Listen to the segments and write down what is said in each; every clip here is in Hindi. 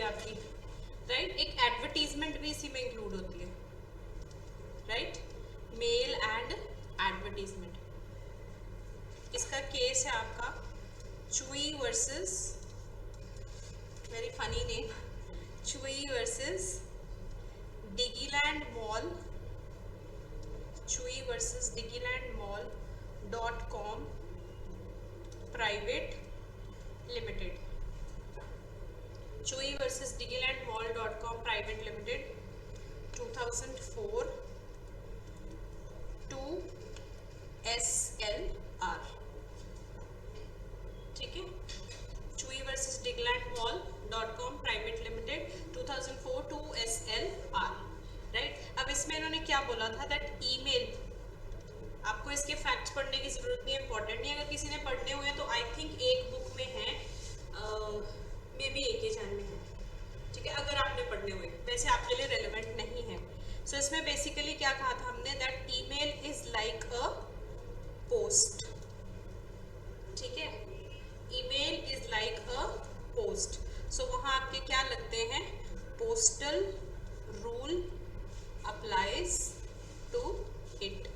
आपकी, राइट। एक एडवर्टीजमेंट भी इसी में इंक्लूड होती है, राइट, मेल एंड एडवर्टीजमेंट। इसका केस है आपका Chwee versus, very funny name, Chwee versus डिगीलैंड mall, चुई versus डिगीलैंड mall .com private limited, Chwee versus डिगीलैंड mall .com private limited 2004 2 SLR, ठीक है, Chwee versus डिगीलैंड mall .com private limited 2004 2 SLR, right. अब इसमें इन्होंने क्या बोला था, दैट ईमेल, आपको इसके फैक्ट्स पढ़ने की जरूरत नहीं है, इंपॉर्टेंट नहीं है, अगर किसी ने पढ़ने हुए हैं तो आई थिंक एक बुक में है, मे बी एक ही चैनल में है, ठीक है, अगर आपने पढ़ने हुए, वैसे आपके लिए रेलेवेंट नहीं है। सो इसमें बेसिकली क्या कहा था हमने, that email is like a post, ठीक है, email is like a post. So वहां आपके क्या लगते हैं, postal rule applies to it,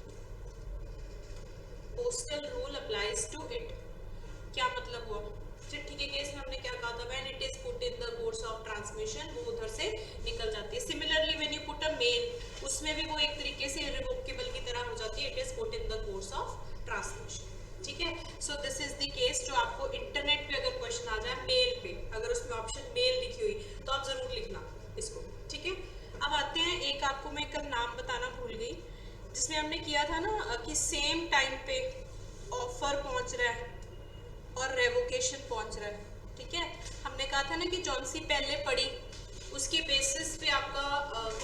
postal rule applies to it, क्या मतलब हुआ, चिट्ठी के केस में हमने क्या कहा था, when it is put in the course of transmission, वो उधर से निकल जाती है। Similarly when you put a mail, उसमें भी वो एक तरीके से इररिवोकेबल की तरह हो जाती है, it is put in the course of transmission, ठीक है। So this is the case जो आपको इंटरनेट पे अगर क्वेश्चन आ जाए मेल पे, अगर उसमें ऑप्शन मेल लिखी हुई तो आप जरूर लिखना इसको, ठीक है। अब आते हैं, एक आपको मैं कल नाम बताना भूल गई, जिसमें हमने किया था ना कि सेम टाइम पे ऑफर पहुंच रहा है और रेवोकेशन पहुंच रहा है, ठीक है। हमने कहा था ना कि जौन सी पहले पड़ी उसके बेसिस पे आपका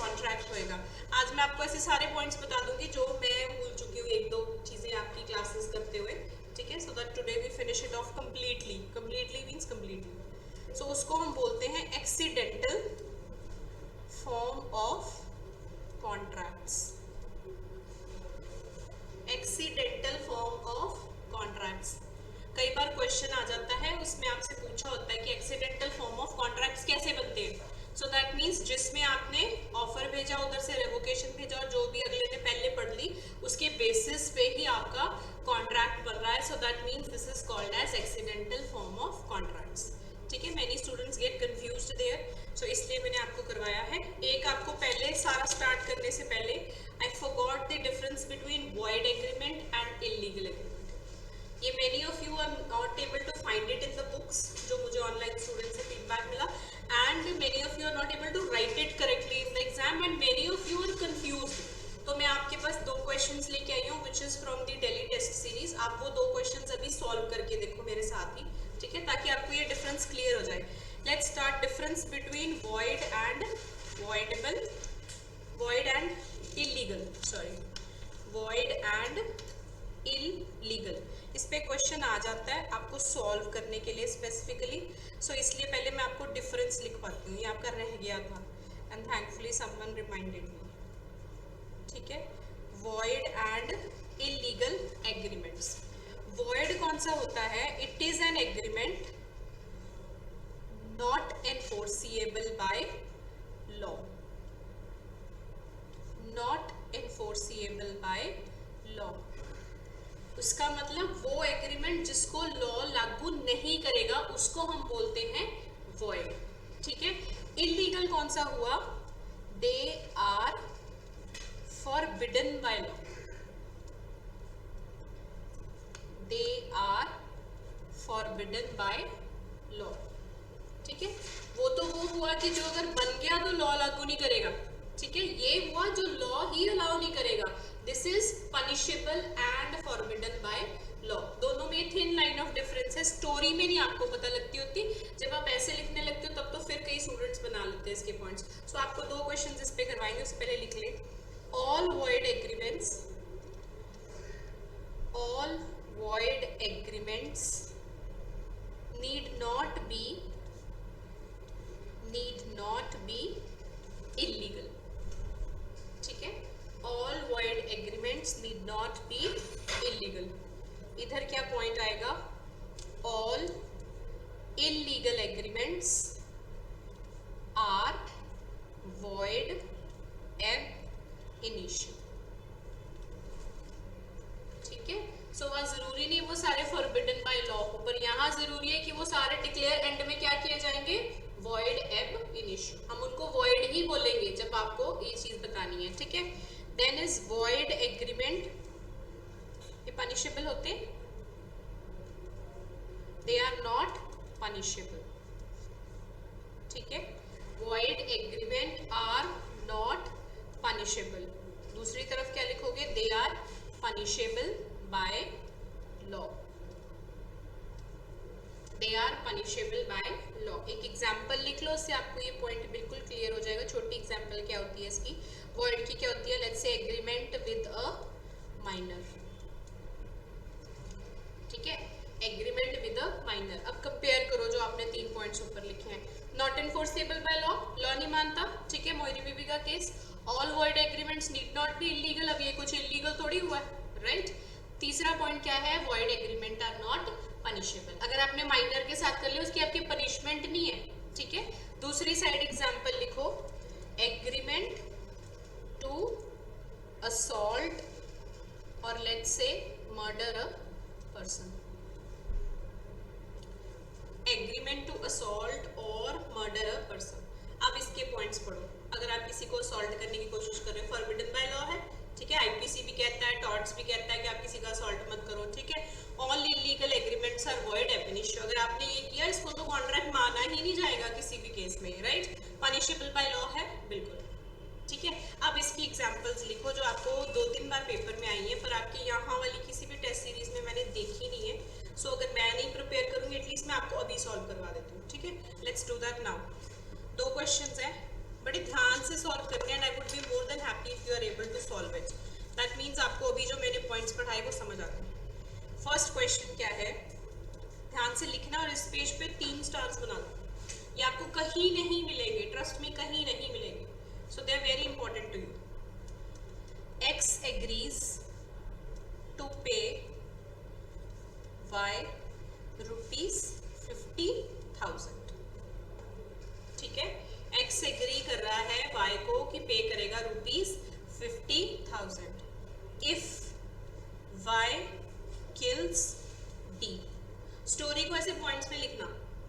कॉन्ट्रैक्ट होएगा। आज मैं आपको ऐसे सारे पॉइंट्स बता दूंगी जो मैं भूल चुकी हूँ, एक दो चीजें आपकी क्लासेस करते हुए, ठीक है, so that today we finish it off completely, completely means completely. So उसको हम बोलते हैं accidental form of contracts, accidental form of contracts. कई बार क्वेश्चन आ जाता है, उसमें आपसे पूछा होता है कि एक्सीडेंटल फॉर्म ऑफ कॉन्ट्रैक्ट्स कैसे बनते हैं। सो दैट मींस जिसमें आपने ऑफर भेजा, उधर से रेवोकेशन भेजा, और जो भी अगले ने पहले पढ़ ली उसके बेसिस पे ही आपका कॉन्ट्रैक्ट बन रहा है। So that means this is called as accidental form of contracts, ठीक है। Many students get confused there, so इसलिए मैंने आपको करवाया है। एक आपको पहले सारा स्टार्ट करने से पहले I forgot the difference between void agreement and illegal agreement. ये many of you are not able to find it in the books, जो मुझे ऑनलाइन स्टूडेंट से फीडबैक मिला, and many of you are not able to write it correctly in the exam, and many of you are confused। तो मैं आपके पास दो क्वेश्चंस लेके आई हूँ which is from the Delhi test series. आप वो दो क्वेश्चंस अभी सॉल्व करके देखो मेरे साथ ही, ठीक है, ताकि आपको ये डिफरेंस क्लियर हो जाए। Let's start difference between void and voidable, void and illegal, sorry, void and illegal. इस पे क्वेश्चन आ जाता है आपको सॉल्व करने के लिए स्पेसिफिकली, सो इसलिए पहले मैं आपको डिफरेंस लिखवाती हूँ, ये आपका रह गया था and thankfully someone reminded me, ठीक है। Void and illegal agreements. Void कौन सा होता है, it is an agreement not enforceable by law, not enforceable by law. उसका मतलब वो एग्रीमेंट जिसको लॉ लागू नहीं करेगा उसको हम बोलते हैं वॉइड, ठीक है। इलीगल कौन सा हुआ, they are forbidden by law, they are forbidden by law, ठीक है। वो तो वो हुआ कि जो अगर बन गया तो लॉ लागू नहीं करेगा, ठीक है। ये हुआ जो लॉ ही अलाउ नहीं करेगा, this is punishable and forbidden by law. दोनों में थिन लाइन ऑफ डिफरेंस है, स्टोरी में नहीं आपको पता लगती होती, जब आप ऐसे लिखने लगते हो तब तो फिर कई स्टूडेंट्स बना लेते हैं इसके पॉइंट्स। सो आपको दो क्वेश्चंस इस पे करवाएंगे, उससे पहले लिख ले, all void agreements, all void agreements need not be illegal, ठीक है। all void agreements need not be illegal। इधर क्या पॉइंट आएगा, all illegal agreements बतानी है, ठीक है। देन इज वॉइड एग्रीमेंट, ये पनिशेबल होते, दे आर नॉट पनिशेबल, ठीक है। Void agreement are not punishable. दूसरी तरफ क्या लिखोगे, they are punishable by law, they are punishable by law. एक एग्जाम्पल लिख लो, उससे आपको ये पॉइंट बिल्कुल क्लियर हो जाएगा। छोटी एग्जाम्पल क्या होती है इसकी, वॉइड की क्या होती है, let's say agreement with a minor, ठीक है, एग्रीमेंट विद अ माइनर। अब कंपेयर करो जो आपने 3 पॉइंट्स ऊपर लिखे हैं। Not enforceable by law, law नहीं मानता, ठीक है, मोइरी बीबी का case. All void agreements need not be illegal, अब ये कुछ इलीगल थोड़ी हुआ है, राइट। तीसरा पॉइंट क्या है, void agreement are not punishable. अगर आपने माइनर के साथ कर लिया उसकी आपकी पनिशमेंट नहीं है, ठीक है। दूसरी साइड एग्जांपल लिखो, एग्रीमेंट टू असॉल्ट और let's say murder a person, agreement to assault और मर्डर अ पर्सन। अब इसके पॉइंट्स पढ़ो। अगर आप किसी को असॉल्ट करने की कोशिश कर रहे हो, फॉरबिडन बाय लॉ है, ठीक है, आईपीसी भी कहता है, टॉर्ट्स भी कहता है कि आप किसी का असॉल्ट मत करो, ठीक है। All illegal agreements are void ab initio, अगर आपने ये किया इसको तो कॉन्ट्रैक्ट माना ही नहीं जाएगा किसी भी केस में, राइट। पनिशेबल बाय लॉ है बिल्कुल, ठीक है। अब इसकी एग्जांपल्स लिखो जो आपको 2-3 बार पेपर में आई है, पर आपकी यहाँ वाली किसी भी टेस्ट सीरीज में मैंने देखी नहीं है। सो अगर मैं नहीं प्रिपेयर करूंगी एटलीस्ट मैं आपको अभी सॉल्व करवा देती हूँ, ठीक है। Let's do that now. 2 questions हैं, बड़े ध्यान से सॉल्व करने हैं, and I would be more than happy if you are able to solve it. That means आपको अभी जो मैंने पॉइंट्स पढ़ाए वो समझ आते हैं। फर्स्ट क्वेश्चन क्या है, ध्यान से लिखना और इस पेज पे 3 स्टार्स बना दो। ये आपको कहीं नहीं मिलेंगे, ट्रस्ट मी, कहीं नहीं मिलेंगे, so they are very important to you. X agrees to pay Y ₹50,000, ठीक है। एक्स एग्री कर रहा है वाई को कि पे करेगा ₹50,000 if Y kills D. Story को ऐसे पॉइंट्स में लिखना,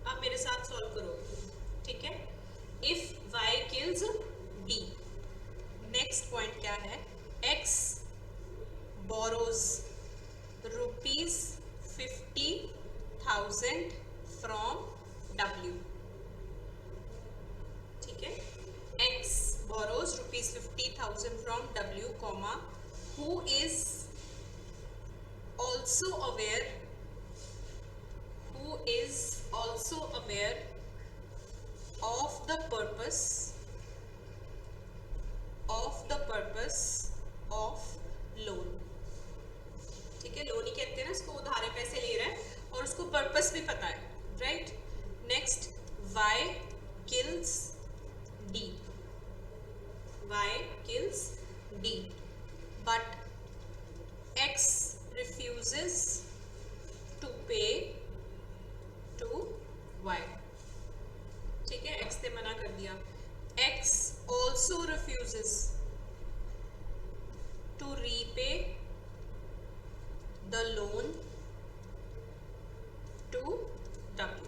आप मेरे साथ सॉल्व करोगे, ठीक है। If Y kills D. Next point क्या है, एक्स बोरोज ₹50,000 फ्रॉम डब्ल्यू, ठीक है। X borrows ₹50,000 from W, comma, who is also aware of the purpose of loan, ठीक है। लोन ही कहते हैं ना इसको, उधारे पैसे ले रहा है और उसको पर्पस भी पता है, right. Next, y kills d, but x refuses to pay to y, ठीक है, x ने मना कर दिया। x also refuses to repay the loan to w,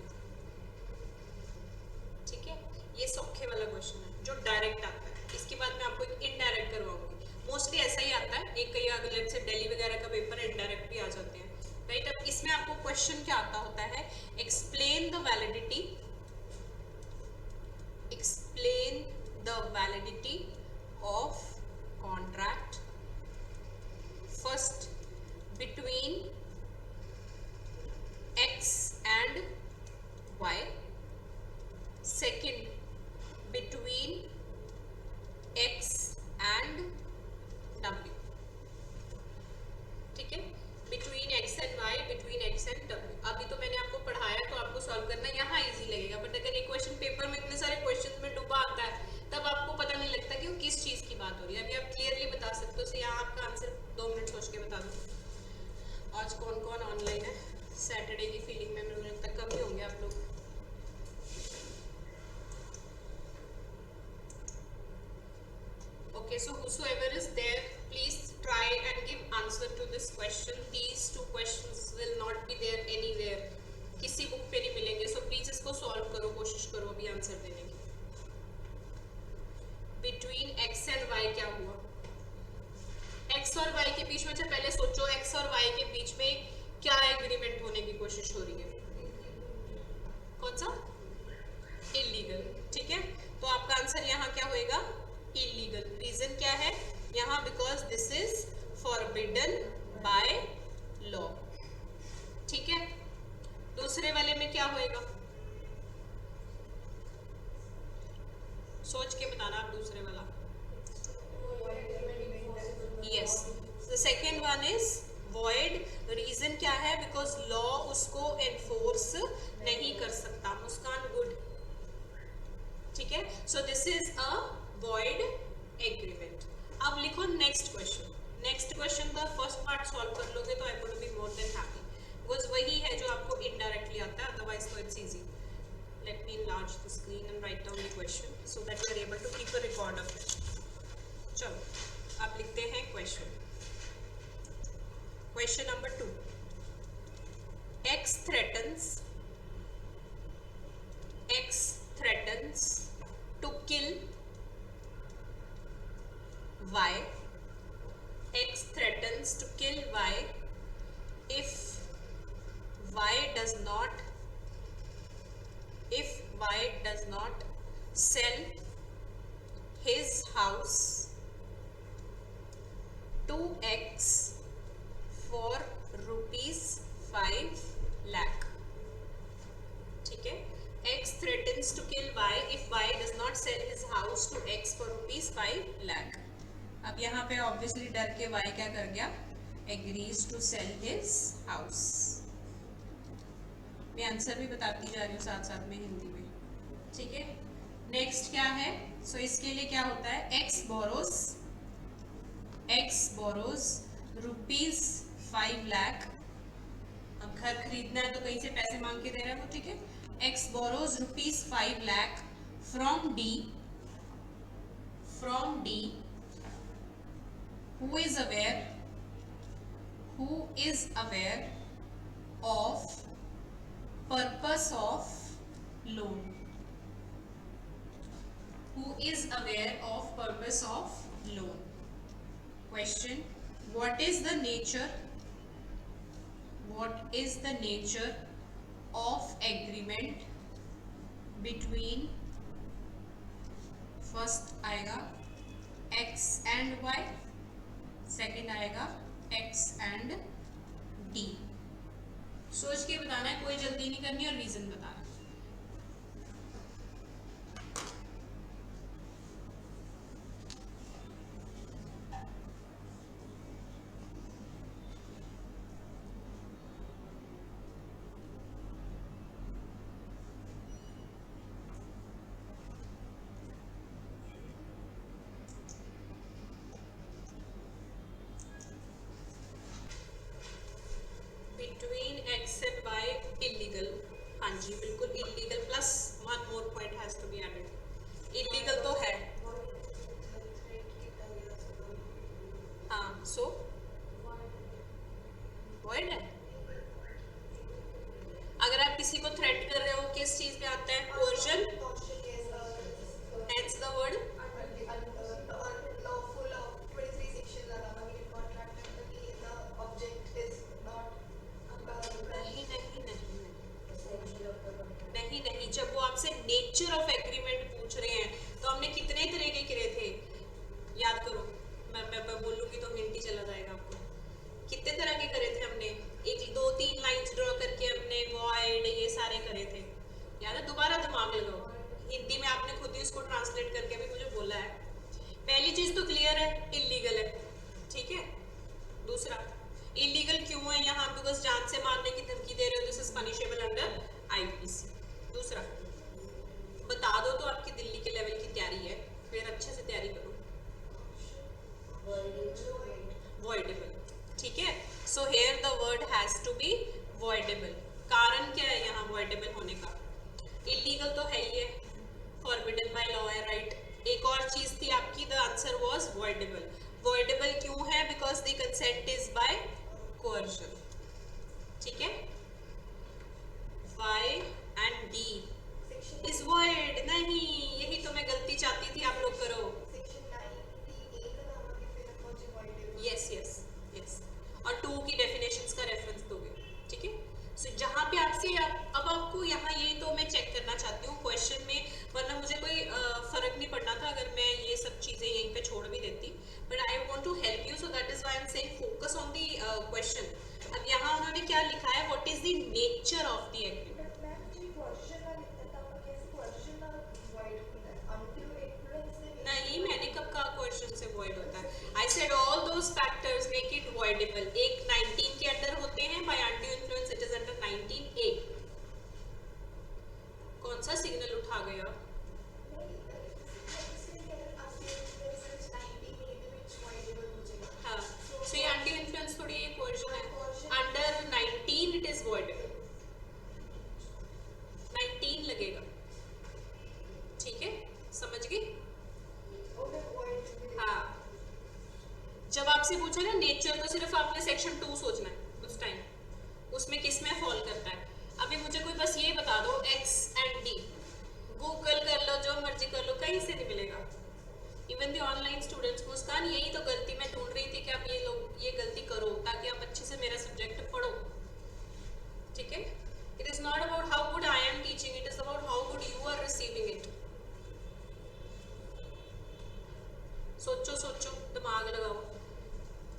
ठीक है। ये सौखे वाला क्वेश्चन है जो डायरेक्ट आता है। इसके बाद मैं आपको एक इनडायरेक्ट करवाऊंगी, मोस्टली ऐसा ही आता है। एक कई अगले से दिल्ली वगैरह का पेपर इनडायरेक्ट भी आ जाते हैं, राइट। अब इसमें आपको क्वेश्चन क्या आता होता है, explain the validity of contract first between x and y, second between x and w, ठीक है। between x and y, between x and w। अभी तो मैंने आपको पढ़ाया तो आपको सॉल्व करना यहाँ इजी लगेगा, बट अगर ये क्वेश्चन पेपर में इतने सारे क्वेश्चंस में डूबा आता है तब आपको पता नहीं लगता कि वो किस चीज़ की बात हो रही है। अभी आप क्लियरली बता सकते हो, यहाँ आपका आंसर 2 मिनट सोच के बता दो। आज कौन कौन ऑनलाइन है, सैटरडे की फीलिंग में मुझे लगता है कम ही होंगे आप लोग। Okay, so whosoever is there, please try and give answer to this question. These 2 questions will not be there anywhere, किसी बुक पे नहीं मिलेंगे, so please इसको सॉल्व करो, कोशिश करो अभी आंसर देने की। Between x and y क्या हुआ कोशिश हो रही है? कौन सा? इलीगल। ठीक है, तो आपका आंसर यहाँ क्या होएगा? इलीगल। रीजन क्या है यहाँ? Because this is forbidden by law. ठीक है, दूसरे वाले में क्या होएगा? सोच के बताना आप दूसरे वाला। Yes, the second one is void. Reason क्या है? बिकॉज लॉ उसको एनफोर्स नहीं कर सकता। मुस्कान गुड। ठीक है, so this is a void agreement. अब लिखो नेक्स्ट क्वेश्चन। नेक्स्ट क्वेश्चन का फर्स्ट पार्ट सॉल्व कर लोगे तो I would be more than happy, because वही है जो आपको इनडायरेक्टली आता है, अदरवाइज तो it's easy. Let me enlarge the screen and write down the question so that you are able to keep a record of it. चलो, आप लिखते हैं question. Question number 2। X threatens to kill Y. X threatens to kill Y if Y does not sell his house to X for ₹5 lakh. ठीक है, X threatens to kill Y if Y does not sell his house to X for ₹5 lakh. अब यहाँ पे ऑब्वियसली डर के Y क्या कर गया? Agrees to sell his house. मैं आंसर भी बताती जा रही हूँ साथ साथ में हिंदी में। ठीक है, नेक्स्ट क्या है? सो इसके लिए क्या होता है? X borrows ₹5 lakh। अब घर खरीदना है तो कहीं से पैसे मांग के दे रहा है वो। ठीक है, X borrows ₹5 lakh from D who is aware of purpose of loan. Who is aware of purpose of loan? Question: what is the nature of agreement between, first आएगा X and Y, सेकेंड आएगा X and D। सोच के बताना है, कोई जल्दी नहीं करनी और रीजन बताना। Between X and Y illegal. हाँ जी बिल्कुल illegal, plus one more point has to be added. Illegal तो है, हाँ, सो वॉइड है। अगर आप किसी को थ्रेट कर रहे हो, किस चीज पे आता है? कोर्जन। हेंस द वर्ड नहीं। जब वो आपसे नेचर ऑफ एग्रीमेंट पूछ रहे हैं तो हमने कितने तरह के करे थे, याद करो। मैं बोलूंगी तो हिंट ही चला जाएगा आपको। कितने तरह के करे थे हमने? एक 2-3 लाइंस ड्रॉ करके हमने वॉइड ये सारे करे थे, याद है? दोबारा दिमाग लगाओ, हिंदी में आपने खुद ही उसको ट्रांसलेट करके भी मुझे बोला है। पहली चीज तो क्लियर है, इलीगल है। ठीक है, दूसरा इलीगल क्यों है यहाँ? बिकॉज जान से मारने की धमकी दे रहे हो, this is punishable under IPC। दूसरा बता दो तो आपकी दिल्ली के लेवल की तैयारी है, फिर अच्छे से तैयारी करो। वॉइडेबल। ठीक है, so here the word has to be voidable. कारण क्या है यहाँ वॉइडेबल होने का? इलीगल तो है ही है, फॉरबिडन बाय लॉ है, राइट। एक और चीज थी आपकी, the answer was voidable. Voidable क्यों है? Because the consent is by coercion. ठीक है, Y and D is void। नहीं, यही तो मैं गलती चाहती थी आप लोग करो। यस यस यस, और 2 की डेफिनेशंस का रेफरेंस दोगे। ठीक है, सो जहां क्या लिखा है, what is the nature of the agreement. नहीं, मैंने कब कहा क्वेश्चन से void होता है? I said all those factors make it voidable. एक 19 के अंडर होते हैं, by undue influence it is under 19A. कौन सा सिग्नल उठा गया? हाँ, so ये undue influence थोड़ी एक क्वेश्चन है, under 19 it is voidable. 19 लगेगा, ठीक है, समझ गई? हाँ, जब आपसे पूछा ना नेचर, तो सिर्फ आपने सेक्शन 2 सोचना है उस टाइम, उसमें किस में फॉल करता है। अभी मुझे कोई बस ये बता दो एक्स एंड डी, गूगल कर लो, जो मर्जी कर लो, कहीं से नहीं मिलेगा। इवन द ऑनलाइन स्टूडेंट्स, मुस्कान यही तो गलती मैं ढूंढ रही थी कि आप ये लोग ये गलती करो ताकि आप अच्छे से मेरा सब्जेक्ट पढ़ो, ठीक है। It is not about how good I am teaching, it is about how good you are receiving it. सोचो सोचो, दिमाग लगाओ।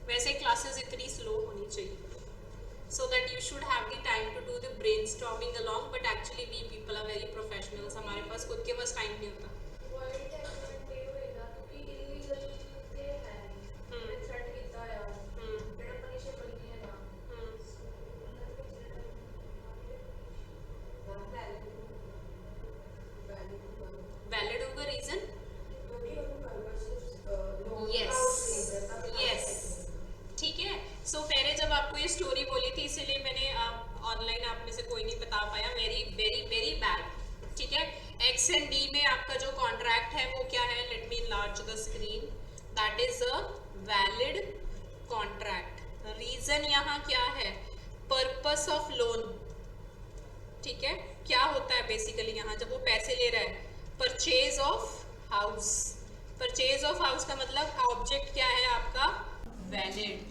वैसे क्लासेस इतनी स्लो होनी चाहिए, so that you should have the time to do the brainstorming along, but actually we people are very professionals, हमारे पास खुद के पास टाइम नहीं होता। वैलिड होगा रीजन, यस, ठीक है। सो पहले जब आपको ये स्टोरी बोली थी, इसीलिए मैंने ऑनलाइन आप में से कोई नहीं बता पाया, वेरी वेरी वेरी बैड, ठीक है। एक्स एंड डी में आपका जो कॉन्ट्रैक्ट है वो क्या है, let me enlarge the screen, that is a valid contract. Reason यहाँ क्या है, पर्पस ऑफ लोन, ठीक है। क्या होता है बेसिकली यहाँ जब वो पैसे ले रहा है, purchase of house. Purchase of house का मतलब ऑब्जेक्ट क्या है आपका, वैलिड,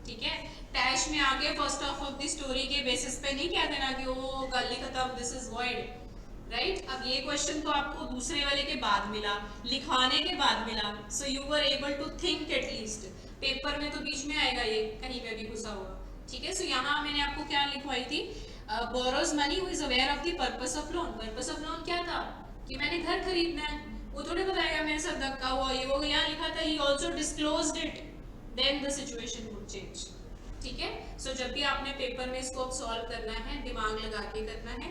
ठीक है। डैश में आगे first half of the story के बेसिस पे नहीं कह देना कि वो गाली खत्म, दिस इज वॉइड, राइट। अब ये क्वेश्चन तो आपको दूसरे वाले के बाद मिला, लिखाने के बाद मिला, so you were able to think at least. Paper में तो बीच में आएगा ये, कहीं पे भी घुसा हुआ, ठीक है। सो यहाँ मैंने आपको क्या लिखवाई थी, borrows money who is aware of the purpose of loan. Purpose of loan क्या था कि मैंने घर खरीदना है, वो थोड़े बताएगा मेरे साथ धक्का हुआ ये वो, यहाँ लिखा था he also disclosed it, then the situation would change, ठीक है। सो जब भी आपने पेपर में इसको सॉल्व करना है, दिमाग लगा के करना है।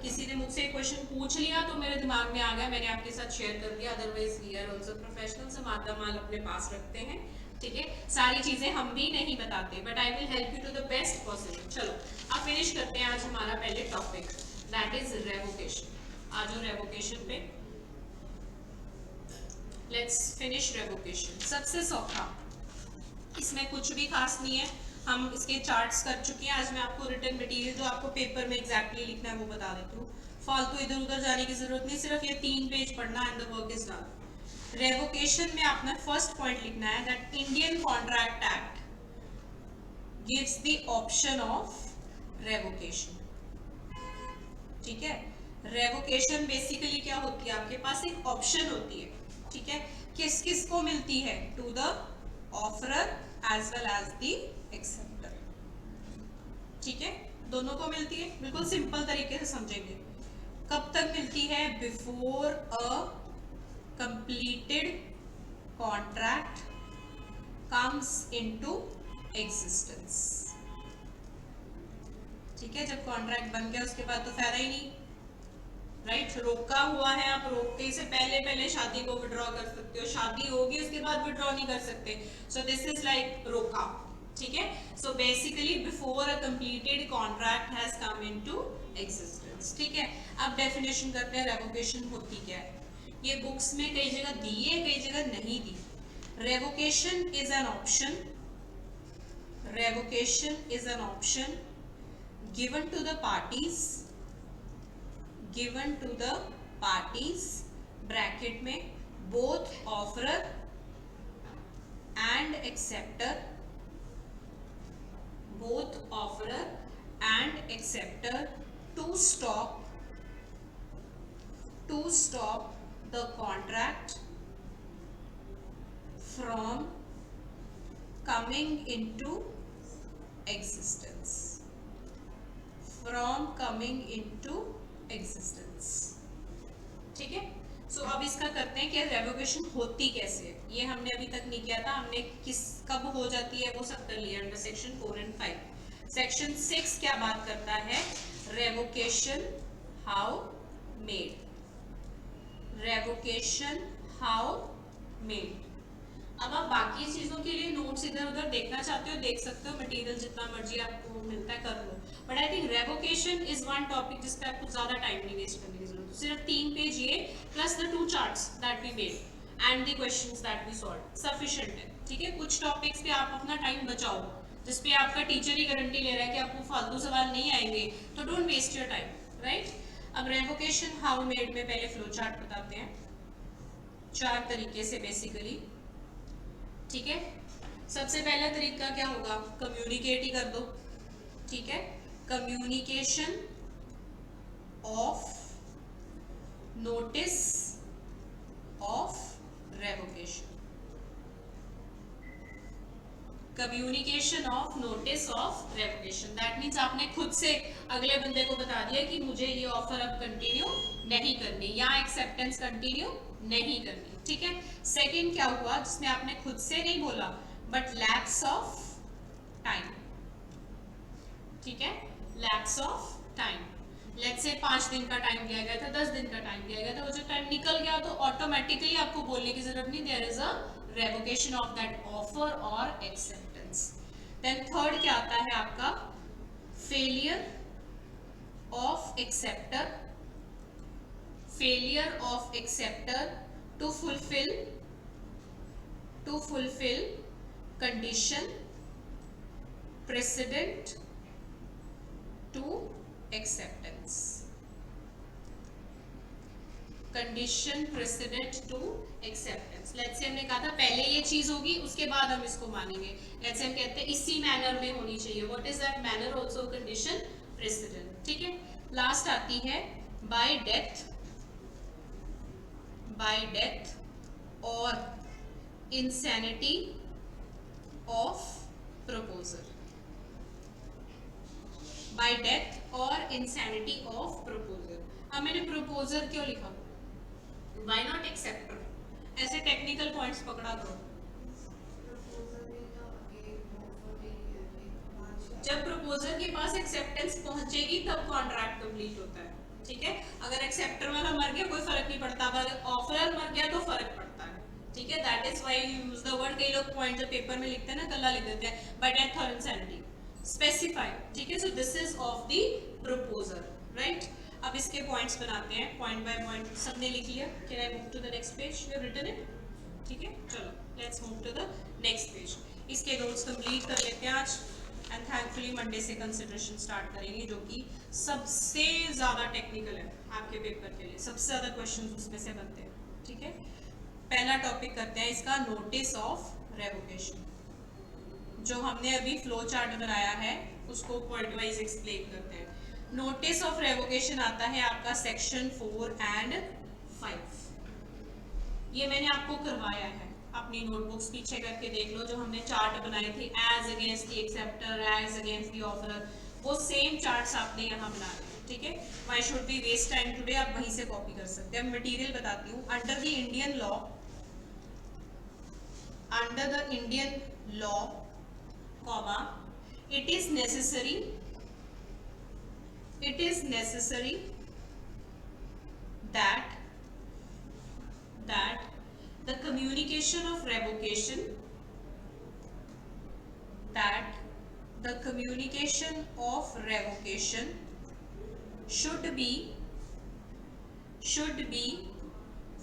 किसी ने मुझसे क्वेश्चन पूछ लिया तो मेरे दिमाग में आ गया, मैंने आपके साथ शेयर कर दिया, otherwise we are also professionals, हम आधा माल अपने पास रखते हैं, ठीक है। सारी चीजें हम भी नहीं बताते, but I will help you to the best possible. चलो अब फिनिश करते हैं आज हमारा पहले टॉपिक, दैट इज रेवोकेशन। आ जाओ रेवोकेशन पे, लेट्स फिनिश रेवोकेशन। सबसे सौखा, इसमें कुछ भी खास नहीं है, हम इसके चार्ट्स कर चुके हैं। आज मैं आपको रिटन मटेरियल जो आपको पेपर में एग्जैक्टली लिखना है वो बता देती हूँ, फालतू इधर उधर जाने की जरूरत नहीं, सिर्फ ये 3 पेज पढ़ना and the work is done. Revocation में आपने फर्स्ट पॉइंट लिखना है that Indian contract act gives the option of revocation, ठीक है। रेवोकेशन बेसिकली क्या होती है, आपके पास एक ऑप्शन होती है, ठीक है। किस किस को मिलती है, to the offeror as well as the acceptor, ठीक है, दोनों को मिलती है। बिल्कुल सिंपल तरीके से समझेंगे। कब तक मिलती है, before a completed contract comes into existence, ठीक है। जब कॉन्ट्रैक्ट बन गया उसके बाद तो फायदा ही नहीं, राइट। रोका हुआ है, आप रोकने से पहले पहले शादी को विड्रॉ कर सकते हो, शादी होगी उसके बाद विड्रॉ नहीं कर सकते, सो दिस इज लाइक रोका, ठीक है। So basically before a completed contract has come into existence, ठीक है। अब डेफिनेशन करते हैं रेवोकेशन होती क्या है। ये बुक्स में कई जगह दी है, कई जगह नहीं दी। Revocation is an option, revocation is an option given to the parties, given to the parties, bracket में both offerer and acceptor, both offerer and acceptor to stop the contract from coming into existence, from coming into existence. ठीक है, सो अब इसका करते हैं कि रेवोकेशन होती कैसे है। ये हमने अभी तक नहीं किया था, हमने किस कब हो जाती है वो सब कर लिया अंडर सेक्शन 4 एंड 5। सेक्शन 6 क्या बात करता है, revocation how made, revocation how made. अब आप बाकी चीजों के लिए नोट्स इधर उधर देखना चाहते हो देख सकते हो, मटेरियल जितना मर्जी आपको मिलता है कर लो, but I think revocation is one topic जिस पे आपको ज्यादा टाइम नहीं वेस्ट करने की जरूरत है। सिर्फ 3 पेज ये plus the 2 charts that we made and the questions that we solve sufficient है। ठीक है, कुछ टॉपिक्स पे आप अपना टाइम बचाओ जिसपे आपका टीचर ही गारंटी ले रहा है कि आपको फालतू सवाल नहीं आएंगे, तो don't waste your time, right. अब रेवोकेशन हाउ मेड में पहले फ्लो चार्ट बताते हैं, 4 तरीके से बेसिकली। ठीक है, सबसे पहला तरीका क्या होगा, कम्युनिकेट ही कर दो। ठीक है, communication of notice of revocation, communication of notice of revocation. That means आपने खुद से अगले बंदे को बता दिया कि मुझे ये ऑफर अब कंटिन्यू नहीं करनी या एक्सेप्टेंस कंटिन्यू नहीं करनी। ठीक है, सेकंड क्या हुआ जिसमें आपने खुद से नहीं बोला बट लैप्स ऑफ टाइम। ठीक है, lapse of time, let's say 5 दिन का टाइम दिया गया था, 10 दिन का टाइम दिया गया था, वो जो टाइम निकल गया तो ऑटोमेटिकली आपको बोलने की जरूरत नहीं, there is a revocation of that offer और एक्सेप्टेंस। देन थर्ड क्या आता है आपका, failure of acceptor, failure of acceptor to fulfill condition precedent to acceptance, condition precedent to acceptance। Let's say हमने कहा था पहले ये चीज होगी उसके बाद हम इसको मानेंगे, लेट्स से हम कहते हैं इसी मैनर में होनी चाहिए, what is that manner, also condition president. ठीक है, लास्ट आती है bye death, by death or insanity of proposer, by death or insanity of proposer। अब मैंने proposer क्यों लिखा, why not acceptor, ऐसे टेक्निकल पॉइंट्स पकड़ा करो। जब प्रपोजर के पास एक्सेप्टेंस पहुंचेगी तब कॉन्ट्रैक्ट कंप्लीट होता है। ठीक है, अगर एक्सेप्टर वाला मर गया कोई फर्क नहीं पड़ता, अगर ऑफरर मर गया तो फर्क पड़ता है। ठीक है, that is why you use the word, कई लोग पॉइंट जब पेपर में लिखते हैं ना कल्ला लिख देते हैं, बाय डेथ और इंसैनिटी स्पेसिफाई। ठीक है, so this is of the proposer, right. अब इसके पॉइंट्स बनाते हैं पॉइंट बाय पॉइंट, सबने लिख लिया, can I move to the next page, you have written it. ठीक है, चलो let's move to the next page, इसके नोट्स कंप्लीट कर लेते हैं आज एंड थैंकफुली मंडे से कंसिडरेशन स्टार्ट करेंगे जो कि सबसे ज़्यादा टेक्निकल है आपके पेपर के लिए, सबसे ज़्यादा क्वेश्चंस उसमें से बनते हैं। ठीक है, पहला टॉपिक करते हैं इसका, नोटिस ऑफ रेवोकेशन। जो हमने अभी फ्लो चार्ट बनाया है उसको पॉइंट वाइज एक्सप्लेन करते हैं। नोटिस ऑफ रेवोकेशन आता है आपका सेक्शन 4 एंड 5, ये मैंने आपको करवाया है, अपनी नोटबुक्स पीछे करके देख लो, जो हमने चार्ट बनाए थे as against the acceptor, as against the offeror, वो सेम चार्ट्स आपने यहाँ बना लिए। ठीक है, why should be waste time today, आप वहीं से कॉपी कर सकते हैं। मटेरियल बताती हूँ, under the Indian law, under the Indian law comma it is necessary that the communication of revocation, that the communication of revocation should be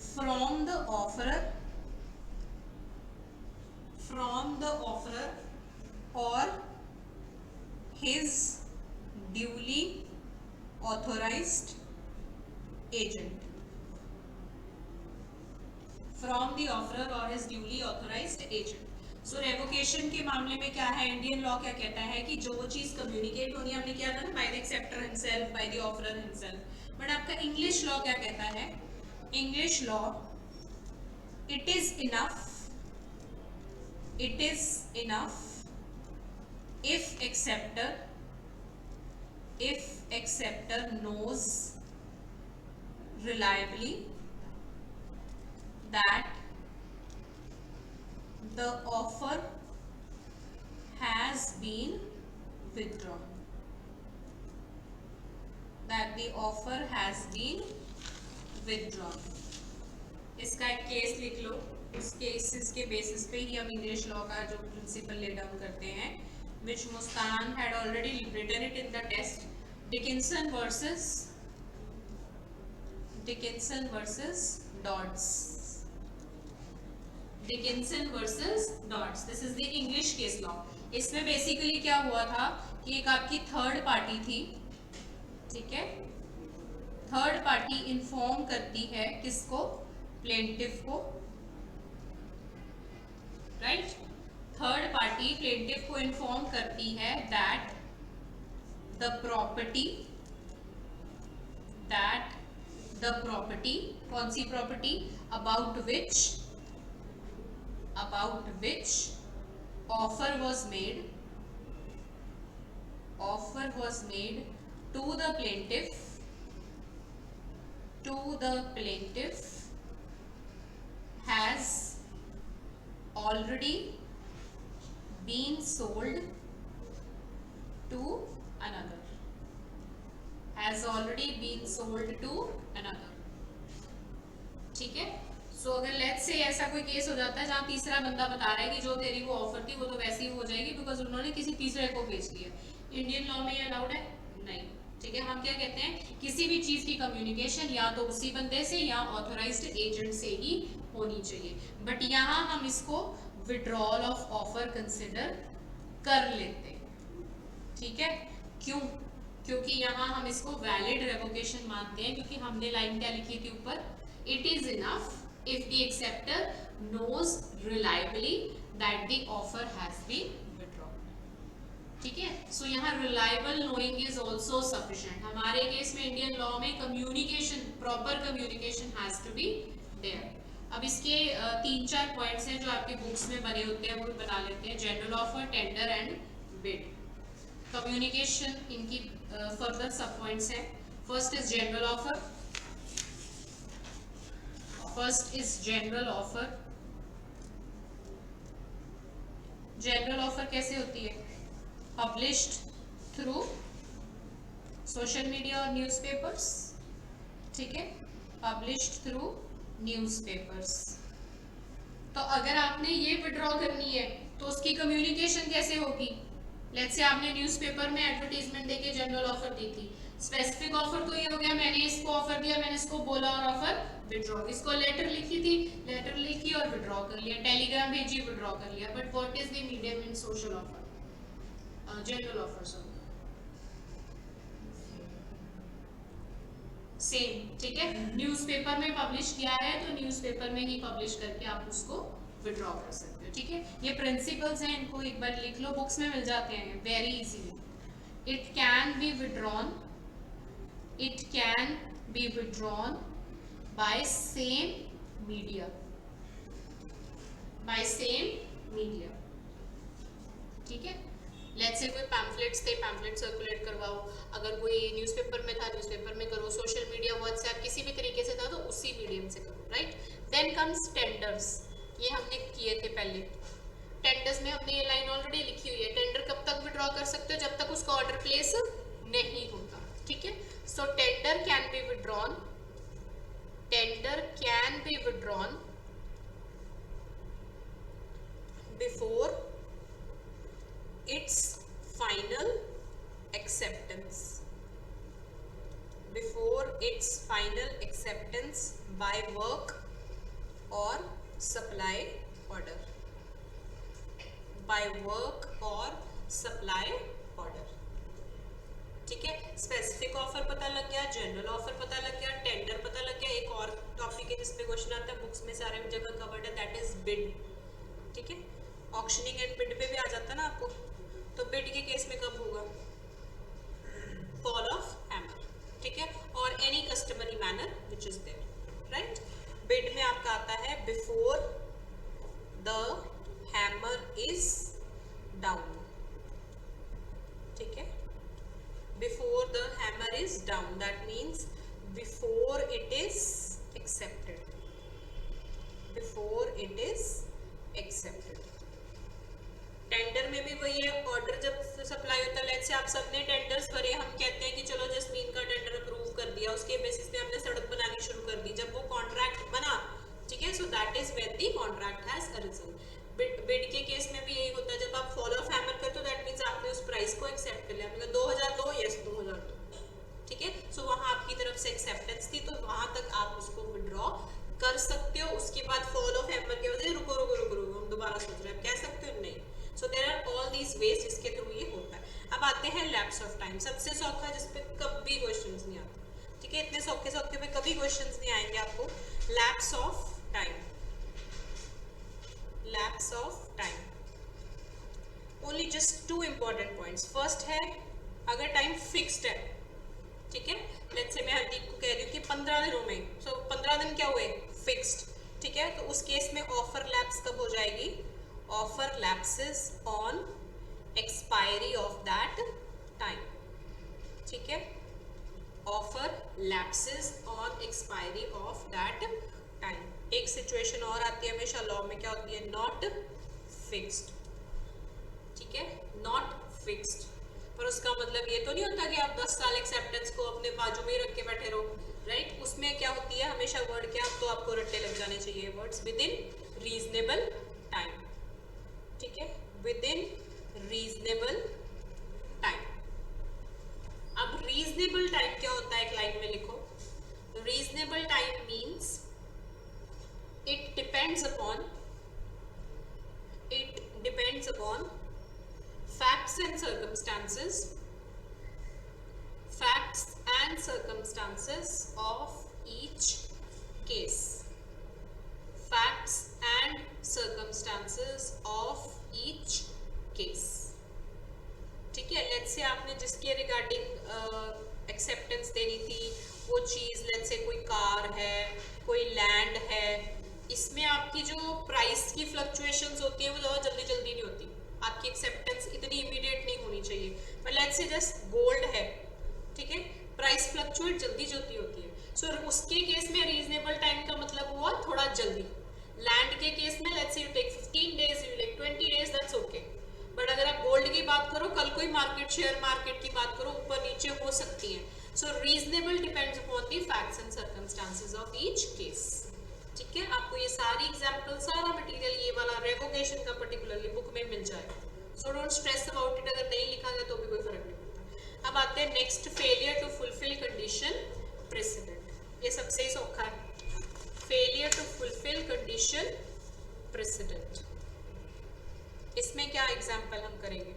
from the offerer or his duly authorized agent, from the offerer or his duly authorized agent। So revocation के मामले में क्या है, इंडियन लॉ क्या कहता है कि जो चीज कम्युनिकेट होनी, हमने किया था ना, by the acceptor himself, by the offeror himself. But आपका इंग्लिश लॉ क्या कहता है, English law it is enough if acceptor if acceptor knows reliably that the offer has been withdrawn, that the offer has been withdrawn. इसका एक केस लिख लो, उस केसेस के बेसिस पे ही हम इंग्लिश लॉ का जो प्रिंसिपल ले डाउन करते हैं, which Muskan had already written it in the test. Dickinson versus Dodds. Dickinson versus Dodds. This is the English case law. इसमें बेसिकली क्या हुआ था कि एक आपकी थर्ड पार्टी थी, ठीक है, थर्ड पार्टी इन्फॉर्म करती है किसको, प्लेंटिफ को, राइट, थर्ड पार्टी प्लेंटिफ को इन्फॉर्म करती है दैट द प्रॉपर्टी, कौन सी property, about which offer was made to the plaintiff has already been sold to another, ठीक है. सो अगर लेट्स से ऐसा कोई केस हो जाता है जहाँ तीसरा बंदा बता रहा है कि जो तेरी वो ऑफर थी वो तो वैसी हो जाएगी बिकॉज उन्होंने किसी तीसरे को बेच लिया, इंडियन लॉ में ये अलाउड है नहीं, ठीक है. हम क्या कहते हैं, किसी भी चीज की कम्युनिकेशन या तो उसी बंदे से या ऑथोराइज्ड एजेंट से ही होनी चाहिए, बट यहाँ हम इसको विड्रॉल ऑफ ऑफर कंसिडर कर लेते हैं, ठीक है. क्यों, क्योंकि यहाँ हम इसको वैलिड रेवोकेशन मानते हैं, क्योंकि हमने लाइन क्या लिखी थी ऊपर, it is enough if the acceptor knows reliably that the offer has been withdrawn, ठीक है. सो यहाँ reliable knowing is also sufficient. हमारे केस में इंडियन लॉ में communication, proper communication has to be there. अब इसके 3-4 पॉइंट्स हैं जो आपके बुक्स में बने होते हैं, वो बना लेते हैं. General offer, tender and bid. Communication, इनकी फर्दर सब पॉइंट्स हैं. First is general offer. First is general offer. General offer कैसे होती है, published through social media और newspapers, ठीक है, published through newspapers. तो अगर आपने ये विड्रॉ करनी है तो उसकी कम्युनिकेशन कैसे होगी, लेट्स से आपने न्यूज़पेपर में एडवर्टीजमेंट देके जनरल ऑफर दी थी. स्पेसिफिक ऑफर तो ये हो गया, मैंने इसको ऑफर दिया, मैंने इसको बोला और ऑफर विड्रॉ. इसको लेटर लिखी थी, लेटर लिखी और विड्रॉ कर लिया, टेलीग्राम भेजी, विड्रॉ कर लिया. But what is the medium in social offer, general offer, same, ठीक है. न्यूज़पेपर में पब्लिश किया है तो न्यूज़पेपर में ही पब्लिश करके आप उसको विड्रॉ कर सकते हो, ठीक है. ये प्रिंसिपल्स हैं, इनको एक बार लिख लो, बुक्स में मिल जाते हैं very easily. It can be withdrawn by same media, ठीक है. लेट्स से कोई पैम्फलेट्स थे, पैम्फलेट सर्कुलेट करवाओ. अगर कोई न्यूज़पेपर में था, न्यूज़पेपर में करो. सोशल मीडिया, व्हाट्सएप, किसी भी तरीके से था तो उसी मीडियम से करो, राइट. Then comes tenders. ये हमने किए थे पहले. टेंडर्स में हमने ये लाइन ऑलरेडी लिखी हुई है. टेंडर कब तक विड्रॉ कर सकते हो, जब तक उसका ऑर्डर प्लेस नहीं होता, ठीक है. So tender can be withdrawn before its final acceptance by work or supply order. ठीक है. स्पेसिफिक ऑफर पता लग गया, जनरल ऑफर पता लग गया, टेंडर पता लग गया. एक और टॉपिक है जिसमें क्वेश्चन आता है, बुक्स में सारे जगह कवर्ड है, दैट इज बिड, ठीक है. ऑक्शनिंग एंड बिड पे भी आ जाता है ना आपको. तो बिड के केस में कब होगा, फॉल ऑफ हैमर, ठीक है, और any customary manner which is there, right. Bid में आपका आता है before the hammer is down, ठीक है. Before the it is accepted. Tender में भी वही है, ऑर्डर जब सप्लाई होता है, लेट्स से आप सबने टेंडर्स भरे, हम कहते हैं कि चलो जस्मीन का टेंडर अप्रूव कर दिया, उसके बेसिस पे हमने सड़क बनानी शुरू कर दी, जब वो कॉन्ट्रैक्ट बना, ठीक है, so that is when the contract has arisen. Bid के केस में भी यही होता है, जब आप फॉलो ऑफ हैमर करते हो दैट मींस आपने उस प्राइस को एक्सेप्ट कर लिया, आपने कहा 2002, यस 2002, ठीक है, सो वहां आपकी तरफ से एक्सेप्टेंस थी, तो वहां तक आप उसको विड्रॉ कर सकते हो। उसके बाद फॉल ऑफ हैमर के वजह रुको रुको रुको रुको हम दोबारा सोच रहे हैं, कह सकते हो नहीं। So there are all these ways जिसके थ्रू ये होता है। अब आते हैं लैप्स ऑफ टाइम, सबसे सौखा जिस पे कभी क्वेश्चंस नहीं आते, ठीक है, इतने सौखे सौखे पे कभी क्वेश्चंस नहीं आएंगे आपको। Lapse of time, lapse of time, only just 2 important points. First है अगर टाइम फिक्स्ड है, ठीक है, लेट्स से मैं हरदीप को कह रही हूँ कि 15 दिनों में, सो 15 दिन क्या हुए, फिक्स्ड, ठीक है, तो उस केस में ऑफर लैप्स कब हो जाएगी, offer lapses on expiry of that time, ठीक है, offer lapses on expiry of that time. एक सिचुएशन और आती है हमेशा लॉ में, क्या होती है, नॉट फिक्स्ड, ठीक है, नॉट फिक्स्ड, पर उसका मतलब ये तो नहीं होता कि आप 10 साल एक्सेप्टेंस को अपने बाजू में ही रख के बैठे रहो, राइट, उसमें क्या होती है हमेशा वर्ड क्या, तो आपको रट्टे लग जाने चाहिए, words with in reasonable time, ठीक है, विद इन रीजनेबल टाइम। अब रीजनेबल टाइम क्या होता है, एक लाइन में लिखो, reasonable time means it depends upon facts and circumstances of each case, facts and circumstances of each case, ठीक है, लेट्स से आपने जिसके रिगार्डिंग एक्सेप्टेंस देनी थी वो चीज, लेट्स से कोई कार है, कोई लैंड है, इसमें आपकी जो प्राइस की फ्लक्चुएशंस होती है वो ज़्यादा जल्दी जल्दी नहीं होती, आपकी एक्सेप्टेंस इतनी इमीडिएट नहीं होनी चाहिए, पर लेट्स से जस्ट गोल्ड है, ठीक है, प्राइस फ्लक्चुएट जल्दी जल्दी होती है, सो उसके केस में रीजनेबल टाइम का मतलब हुआ थोड़ा जल्दी। लैंड के केस में let's say you take 15 days, you take 20 days, that's okay, but अगर आप गोल्ड की बात करो, कल कोई मार्केट, शेयर मार्केट की बात करो, ऊपर नीचे हो सकती है, so reasonable depends upon the facts and circumstances of each case, ठीक है, आपको ये सारी एग्जांपल, सारा मटेरियल ये वाला रेवोकेशन का पर्टिकुलरली बुक में मिल जाएगा, so don't stress about it, अगर नहीं लिखा गया तो भी कोई फर्क नहीं पड़ता। अब आते हैं next, failure to fulfill condition precedent, ये सबसे ही सौखा है, failure to fulfill condition precedent. इसमें क्या एग्जांपल हम करेंगे,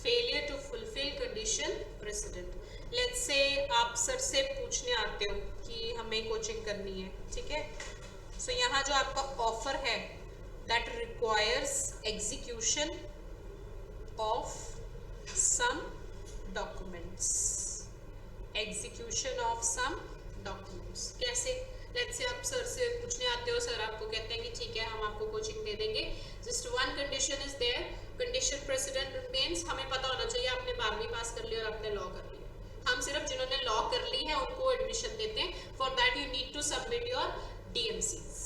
failure to fulfill condition precedent, let's say आप सर से पूछने आते हो कि हमें कोचिंग करनी है, ठीक है, सो यहाँ जो आपका ऑफर है that requires execution of some documents, execution of some documents, कैसे, लेट्स से आप सर से पूछने आते हो, सर आपको कहते हैं कि ठीक है हम आपको कोचिंग दे देंगे, just one condition is there, condition precedent means हमें पता होना चाहिए आपने 12वीं पास कर ली और आपने लॉ कर लिया, हम सिर्फ जिन्होंने लॉ कर ली है उनको एडमिशन देते हैं, for that you need to submit your DMCs,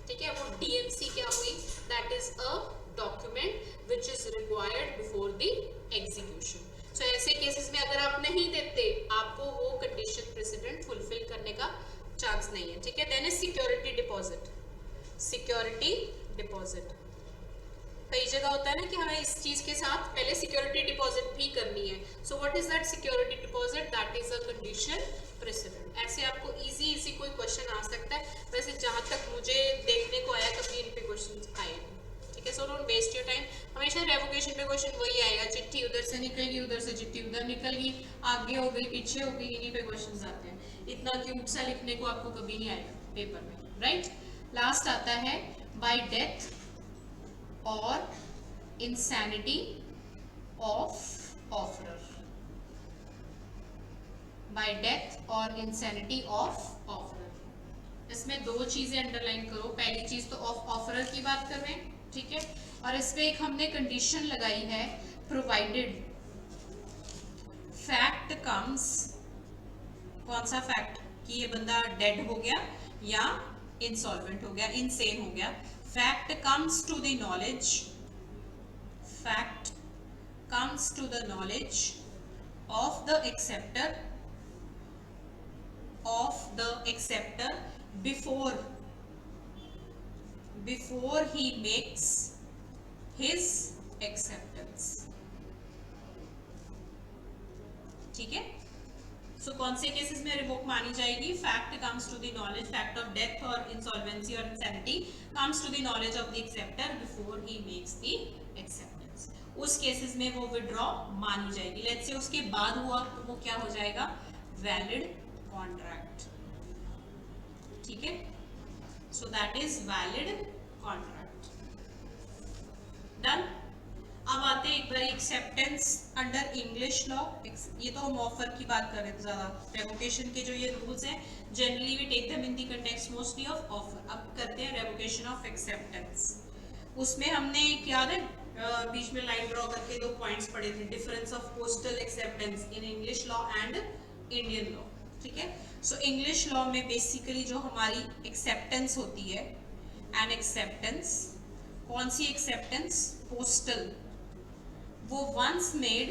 ठीक है, वो DMC क्या हुई, that is a document which is required before the execution, so ऐसे केसेस में अगर आप नहीं देते आपको वो कंडीशन प्रेसिडेंट फुलफिल करने का चांस नहीं है, ठीक है, then is security deposit, security deposit, कई जगह होता है ना कि हमें इस चीज के साथ पहले सिक्योरिटी डिपॉजिट भी करनी है, सो what is that security deposit, that is a condition president. ऐसे आपको इजी कोई क्वेश्चन आ सकता है, वैसे जहां तक मुझे देखने को आया कभी इन पे क्वेश्चन आए नहीं, ठीक है, so don't waste your time, हमेशा रेवोकेशन पे क्वेश्चन वही आएगा, चिट्ठी उधर से निकल गई, उधर से चिट्ठी उधर निकल गई, आगे हो गई पीछे हो गई, इन्हीं पे क्वेश्चन आते हैं, इतना क्यूट सा लिखने को आपको कभी नहीं आएगा पेपर में, राइट। लास्ट आता है बाय डेथ और insanity of offerer, by death और insanity of offerer, इसमें दो चीजें अंडरलाइन करो, पहली चीज तो ऑफरर की बात कर रहे हैं, ठीक है, और इस पे एक हमने कंडीशन लगाई है, प्रोवाइडेड फैक्ट कम्स, कौन सा फैक्ट, कि ये बंदा डेड हो गया या इंसॉल्वेंट हो गया, इनसेन हो गया, fact comes to the knowledge, fact comes to the knowledge of the acceptor before he makes his acceptance. ठीक है, सो कौन से केसेस में रिवोक मानी जाएगी? Fact comes to the knowledge, fact of death और इंसॉल्वेंसी और insanity comes to the knowledge of the acceptor before he makes the acceptance, उस केसेस में वो विड्रॉ मानी जाएगी। लेट्स से उसके बाद हुआ तो वो क्या हो जाएगा? Valid contract. ठीक है, so that is valid contract. Done. अब आते हैं एक बार एक्सेप्टेंस अंडर इंग्लिश लॉ। ये तो हम ऑफर की बात कर रहे थे ज्यादा, रेवोकेशन के जो ये रूल्स हैं generally we take them in the context mostly of offer. अब करते हैं रेवोकेशन ऑफ एक्सेप्टेंस। उसमें हमने क्या है बीच में लाइन ड्रॉ करके 2 पॉइंट्स पढ़े थे, difference of postal acceptance in English law and Indian law. ठीक है, सो इंग्लिश लॉ में बेसिकली जो हमारी एक्सेप्टेंस होती है, एन एक्सेप्टेंस, कौन सी एक्सेप्टेंस? पोस्टल। वो once made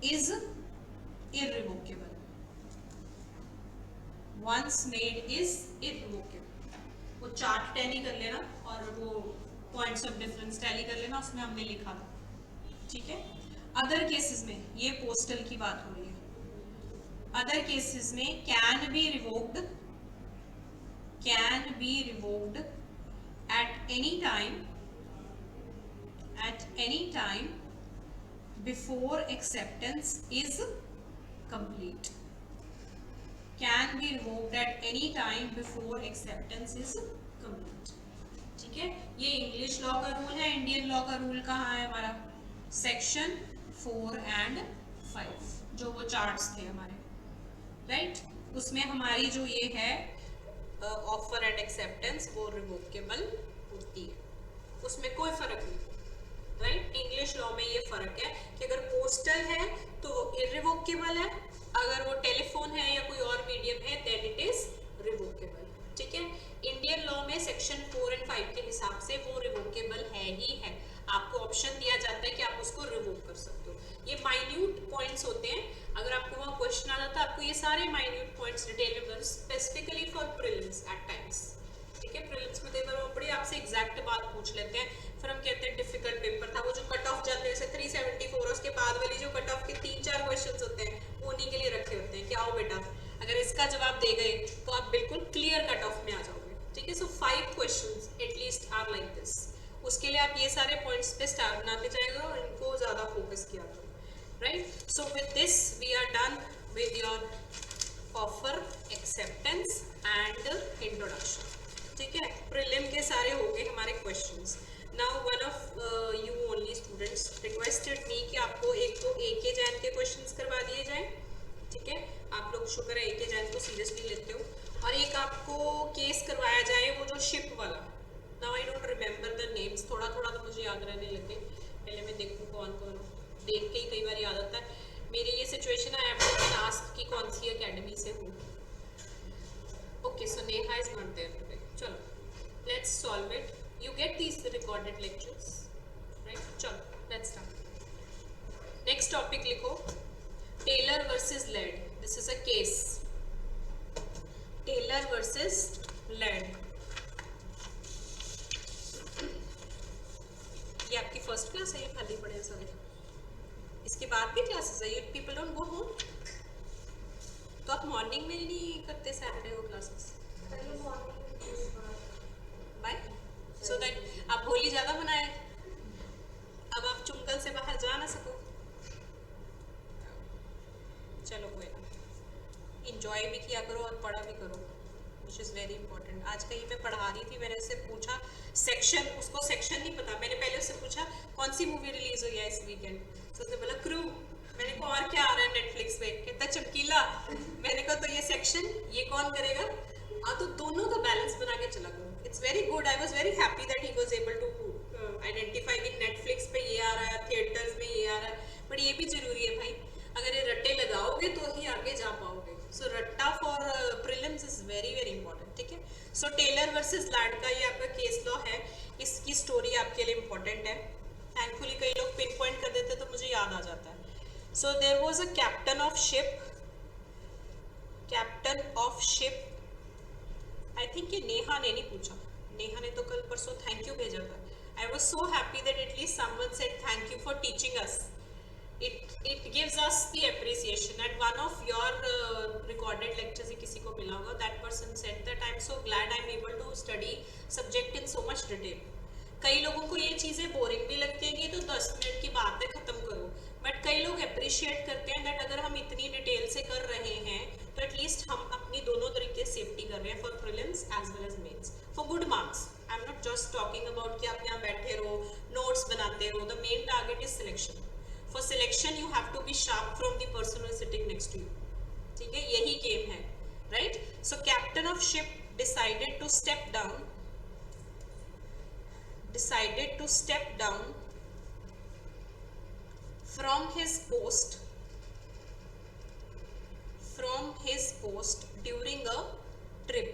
is irrevocable, once made is irrevocable. वो चार्ट टैली कर लेना और वो पॉइंट्स ऑफ डिफरेंस टैली कर लेना, उसमें हमने लिखा था। ठीक है, अदर केसेस में, ये पोस्टल की बात हो रही है, अदर केसेस में can be revoked at any time before acceptance is complete, can be revoked at any time before acceptance is complete। ठीक है, ये इंग्लिश लॉ का रूल है। इंडियन लॉ का रूल कहाँ है हमारा? सेक्शन 4 and 5, जो वो चार्ट्स थे हमारे, राइट? उसमें हमारी जो ये है ऑफर एंड एक्सेप्टेंस वो रिवोकेबल होती है, उसमें कोई फर्क नहीं, राइट? इंग्लिश लॉ में ये फर्क है कि अगर पोस्टल है तो वो इररिवोकेबल है, अगर वो टेलीफोन है या कोई और मीडियम है देन इट इज रिवोकेबल। ठीक है, इंडियन लॉ में सेक्शन 4 and 5 के हिसाब से वो रिवोकेबल है ही है, आपको ऑप्शन दिया जाता है कि आप उसको रिवोक कर सकते हो। ये माइन्यूट पॉइंट्स होते हैं, अगर आपको वहाँ क्वेश्चन आ जाता है आपको ये सारे माइन्यूट पॉइंट्स डिटेल में specifically for prelims at times. ठीक है, प्रीलिम्स में देखो वो बड़ी आपसे एग्जैक्ट बात पूछ लेते हैं, फिर हम कहते हैं डिफिकल्ट पेपर था। वो जो कट ऑफ जाते हैं जैसे 374, उसके बाद वाली जो कट ऑफ के 3-4 क्वेश्चंस होते हैं वो उन्हीं के लिए रखे होते हैं कि आओ बेटा अगर इसका जवाब दे गए तो आप बिल्कुल क्लियर कट ऑफ में आ जाओगे। ठीक है, so 5 questions at least are like this, उसके लिए आप ये सारे पॉइंट्स पे स्टार बनाते जाएगा और इनको ज्यादा फोकस किया करो, right? So with this we are done with your offer, acceptance and introduction. ठीक है, प्रीलिम के सारे हो गए हमारे questions. Now one of you only students requested me कि आपको एक तो AK जैन के क्वेश्चंस करवा दिए जाएं। ठीक है, आप लोग शुक्र है AK जैन को सीरियसली लेते हो, और एक आपको केस करवाया जाए वो जो शिप वाला। Now I don't remember the names, थोड़ा थोड़ा तो मुझे याद रहने लगे, पहले मैं देखूँ कौन कौन, देख के ही कई बार याद आता है। मेरी ये सिचुएशन है, आई एम टास्क की कौन सी एकेडमी से हूँ। Okay, so Neha is not there today. चलो let's solve it, you get these recorded lectures, right? चलो लेट्स स्टार्ट। नेक्स्ट टॉपिक लिखो, Taylor versus Laird. This is a case, Taylor versus Laird. ये आपकी फर्स्ट क्लास है, ये खाली पड़े हैं सारे, इसके बाद भी क्लासेस है, you people don't go home, तो आप मॉर्निंग में नहीं करते सैटरडे को क्लासेस? बाय, सो दैट आप होली ज़्यादा मनाए, अब आप चुंगल से बाहर जा ना सको। चलो कोई ना, इंजॉय भी किया करो और पढ़ा भी करो, विच इज़ वेरी इंपॉर्टेंट। आज कहीं मैं पढ़ा रही थी, मैंने उससे पूछा सेक्शन, उसको सेक्शन नहीं पता, मैंने पहले उससे पूछा कौन सी मूवी रिलीज हुई है इस वीकेंड, तो उसने बोला क्रू। मैंने कहा और क्या आ रहा है नेटफ्लिक्स पे? कहता चमकीला। मैंने कहा तो ये सेक्शन ये कौन करेगा? तो दोनों का बैलेंस बना के चला करो, it's very good. I was very happy that he was able to identify कि नेटफ्लिक्स पे ये आ रहा है, थिएटर्स में ये आ रहा है, बट ये भी जरूरी है भाई, अगर ये रट्टे लगाओगे तो ही आगे जा पाओगे। सो रट्टा for prelims is very very important. ठीक है, सो टेलर वर्सेस लाडका ये आपका केस लॉ है, इसकी स्टोरी आपके लिए इंपॉर्टेंट है। थैंकफुली कई लोग पिन पॉइंट कर देते तो मुझे याद आ जाता है। So there was a captain of ship, captain of ship, I think ये नेहा ने नहीं पूछा, नेहा ने तो कल परसों थैंक यू भेजा था। I was so happy that at least someone said thank you for teaching us, it gives us the appreciation. At one of your recorded lectures किसी को मिला होगा, that person said that I'm so glad I'm able to study subject in so much detail. कई लोगों को ये चीज़ें बोरिंग भी लगती है कि तो 10 मिनट की बात है ख़त्म करो, बट कई लोग अप्रिशिएट करते हैं दैट अगर हम इतनी डिटेल से कर रहे हैं तो एटलीस्ट हम अपनी दोनों तरीके से सेफ्टी कर रहे हैं, for prelims as well as mains, for good marks. I am not just talking about कि आप यहाँ बैठे रहो नोट्स बनाते रहो, the main target is selection. For selection you have to be sharp from the person who is sitting next to you, ठीक है, यही गेम है, right? So captain of ship decided to step down from his post during a trip,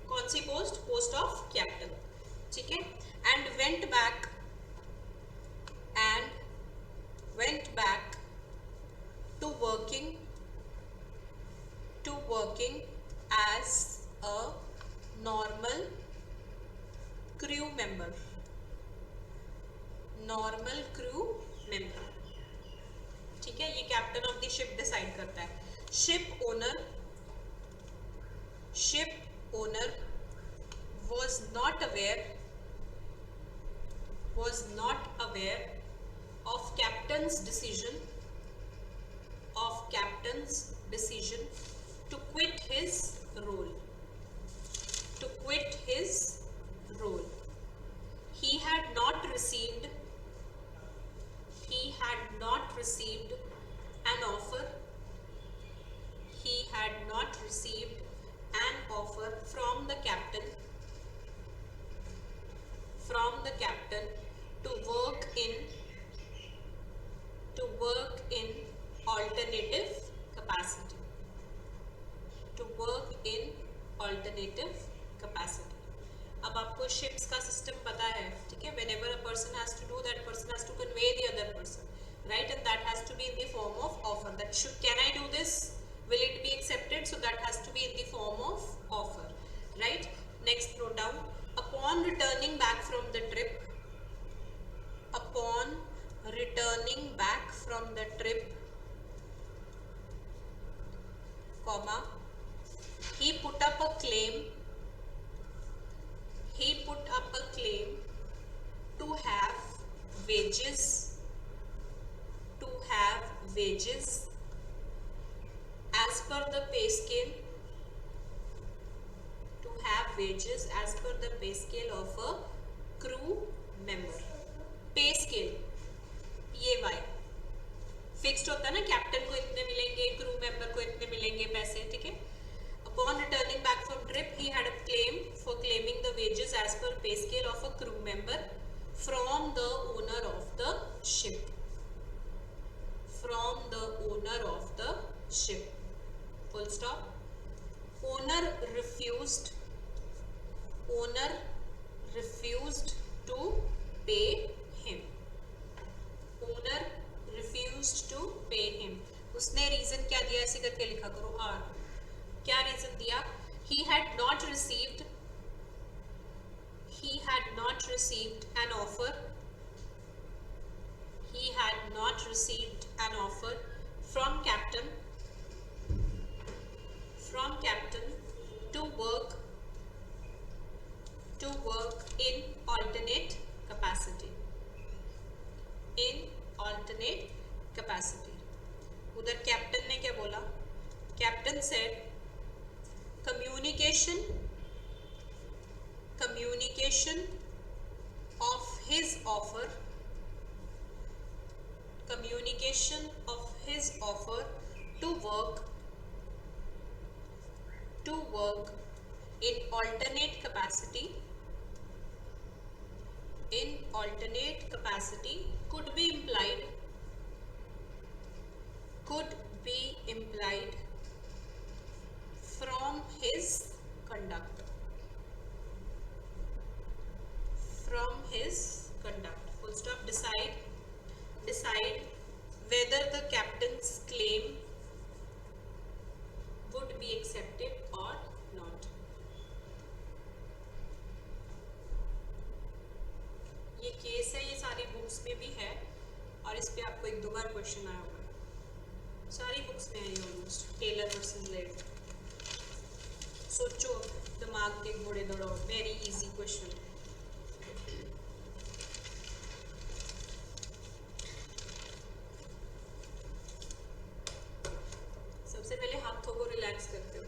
कौन सी पोस्ट? पोस्ट ऑफ कैप्टन, ठीक है, and went back to working as a normal crew member, ठीक है। ये captain of the ship decide करता है। Ship owner was not aware of captain's decision to quit his role. He had not received an offer from the captain to work in alternative capacity. अब आपको शिप्स का सिस्टम पता है, ठीक है। whenever a person has to do, that person has to convey the other person, right? And that has to be in the form of offer, that can I do this, will it be accepted? So that has to be in the form of offer, right? Next, note down, upon returning back from the trip, comma, he put up a claim to have wages as per the pay scale, of a crew member. पे स्केल PAY फिक्स्ड होता है ना, कैप्टन को इतने मिलेंगे, क्रू मेंबर को इतने मिलेंगे पैसे, ठीक है। Upon returning back from trip, he had a claim for claiming the wages as per pay scale of a crew member from the owner of the ship. Full stop. Owner refused to pay him. उसने रीजन क्या दिया, ऐसे करके लिखा करो आर। क्या रीजन दिया? He had not received an offer from captain to work in alternate capacity. उधर कैप्टन ने क्या बोला? Captain said communication of his offer to work in alternate capacity could be implied from his conduct, from his conduct, full stop. Decide whether the captain's claim would be accepted or not. ये केस है, ये सारी बुक्स में भी है और इस पे आपको 1-2 बार क्वेश्चन आया होगा, सारी बुक्स में है ऑलमोस्ट। Taylor versus lead. सोचो, दिमाग के घोड़े दौड़ाओ, वेरी इजी क्वेश्चन। सबसे पहले हाथों को रिलैक्स करते हो।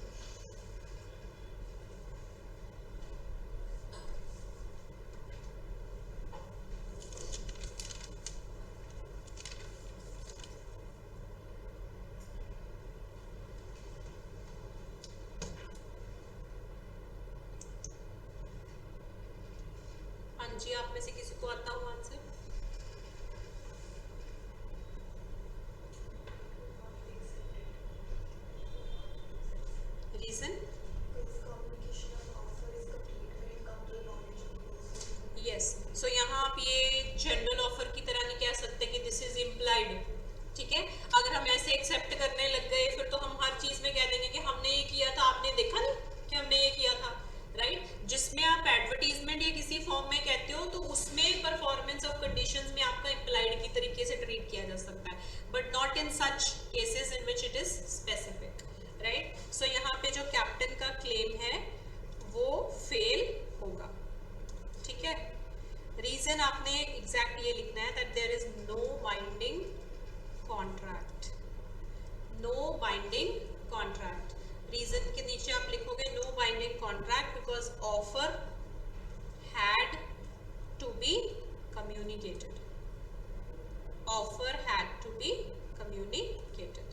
हाँ जी, आप में से किसी को आता हो आंसर? रीजन? यस, सो यहाँ आप ये जनरल ऑफर की तरह नहीं कह सकते कि दिस इज इम्प्लाइड, ठीक है? अगर हम ऐसे एक्सेप्ट करने लग गए फिर तो हम हर चीज में कह देंगे कि हमने ये किया था, आपने देखा नहीं कि हमने ये किया था, राइट? जिसमें आप एडवर्टीजमेंट या किसी फॉर्म में कहते हो तो उसमें परफॉर्मेंस ऑफ कंडीशंस में आपका इम्प्लाइड की तरीके से ट्रीट किया जा सकता है, but not in such cases in which it is specific, right? So यहाँ पे जो कैप्टन का क्लेम है वो फेल होगा, ठीक है? रीजन आपने एग्जैक्ट ये लिखना है that there is no binding contract, no binding contract. Reason के नीचे आप लिखोगे no binding contract because offer had to be communicated, offer had to be communicated,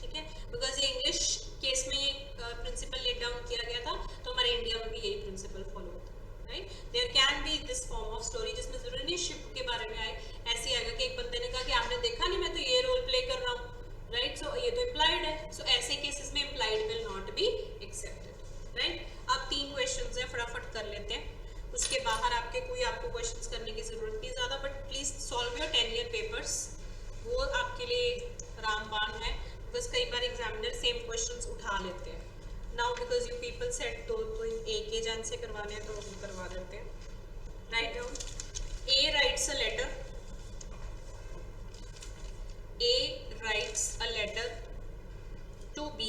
ठीक है? बिकॉज ये इंग्लिश केस में ये प्रिंसिपल लेट डाउन किया गया था, तो हमारे इंडिया में भी यही प्रिंसिपल फॉलो होता है, right? There can be this form of story जिसमें जरूरी नहीं शिप के बारे में आए, ऐसे आएगा कि एक बंदे ने कहा कि आपने देखा नहीं, मैं तो ये रोल प्ले कर रहा हूँ, राइट? सो ये तो इम्प्लाइड है, सो ऐसे केसेस में implied will not be accepted, right? अब 3 क्वेश्चंस हैं, फटाफट कर लेते हैं, उसके बाहर आपको क्वेश्चंस करने की जरूरत नहीं ज़्यादा, but please solve your 10 year papers, वो आपके लिए रामबाण है, बिकॉज कई बार एग्जामिनर सेम क्वेश्चंस उठा लेते हैं। Now because you people set तो एक के जान से करवाने हैं तो हम करवा देते हैं। Write down, A writes a letter, A writes a letter to B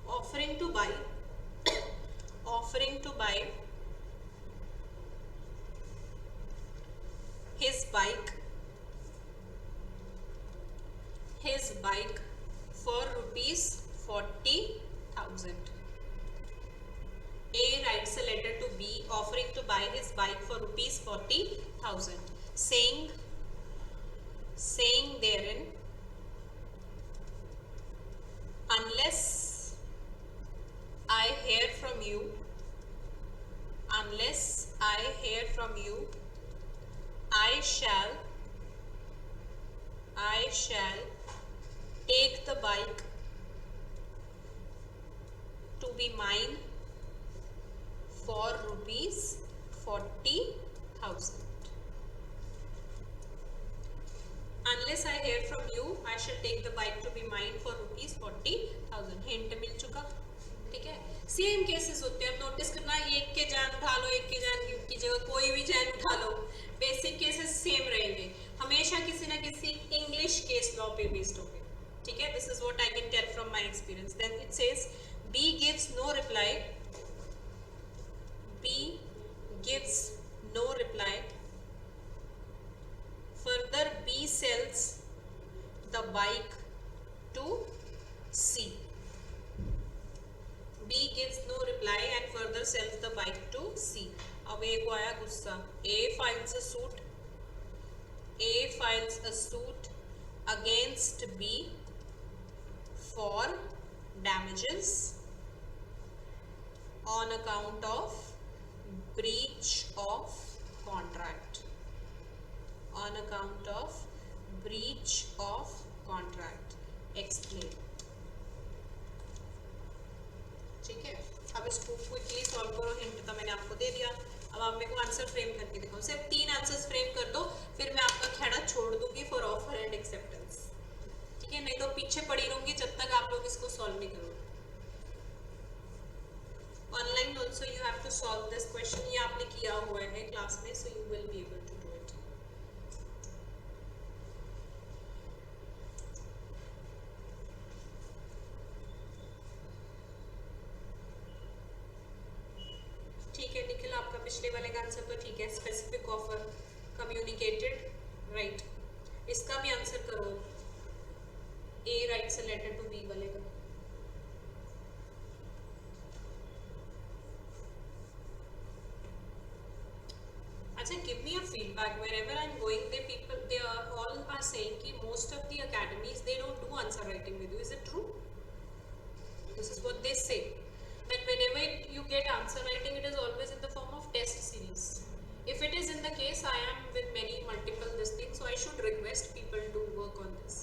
offering to buy his bike for rupees 40,000. A writes a letter to B offering to buy his bike for rupees 40,000, saying therein, unless I hear from you, I shall take the bike to be mine for rupees 40,000. Unless I hear from you, I shall take the bike to be mine for rupees 40,000. Hint मिल चुका, ठीक है? सेम केसेस होते हैं, अब नोटिस करना, एक के जान उठा लो, एक के जान की जगह कोई भी जान उठा लो, बेसिक केसेस सेम रहेंगे, हमेशा किसी ना किसी इंग्लिश केस लॉ पे बेस्ड होंगे, ठीक है? This is what I can tell from my experience. Then it says B gives no reply, further B sells the bike to C. B gives no reply and further sells the bike to C. अब A को आया गुस्सा, A files a suit against B for damages on account of breach of contract. On account of breach of contract, explain. ठीक है, अब इसको क्विकली सॉल्व करो, हिंट तो मैंने आपको दे दिया। अब आप मेरे को आंसर फ्रेम करके दिखाओ, सिर्फ 3 आंसर्स फ्रेम कर दो, फिर मैं आपका खेड़ा छोड़ दूंगी फॉर ऑफर एंड एक्सेप्टेंस। ठीक है, नहीं तो पीछे पड़ी रहूंगी जब तक आप लोग इसको सॉल्व नहीं करोगे। Online also you have to solve this question, ये आपने किया हुआ है क्लास में, so you will be able to do it. ठीक है निखिल, आपका पिछले वाले का आंसर तो ठीक है, स्पेसिफिक ऑफर कम्युनिकेटेड, राइट। इसका भी आंसर करो, A writes a letter to B वाले का। अच्छा, give me a feedback. Wherever I'm going, they all are saying कि most of the academies they don't do answer writing with you. Is it true? This is what they say. That whenever you get answer writing, it is always in the form of test series. If it is in the case, I am with many multiple this thing, so I should request people to work on this.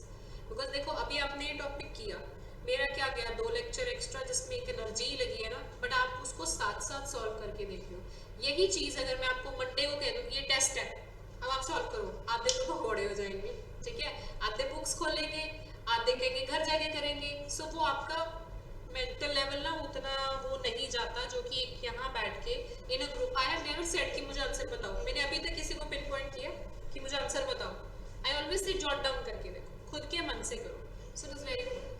Because देखो अभी आपने ये टॉपिक किया, मेरा क्या गया 2 लेक्चर एक्स्ट्रा जिसमें एक एनर्जी लगी है ना, बट आप उसको साथ साथ सॉल्व करके देखियो। यही चीज अगर मैं आपको मंडे को कह दूँ ये टेस्ट है, अब आप सॉल्व करो, आधे तो घोड़े हो जाएंगे। ठीक है, आधे बुक्स खोलेंगे, आधे कहेंगे घर जाके करेंगे, सो वो आपका मेंटल लेवल ना उतना वो नहीं जाता जो कि यहाँ बैठ के in a group. I have never said कि मुझे आंसर बताओ, मैंने अभी तक किसी को पिन पॉइंट किया कि मुझे आंसर बताओ। I always say jot down करके देखो, खुद के मन से करो। So it is very good.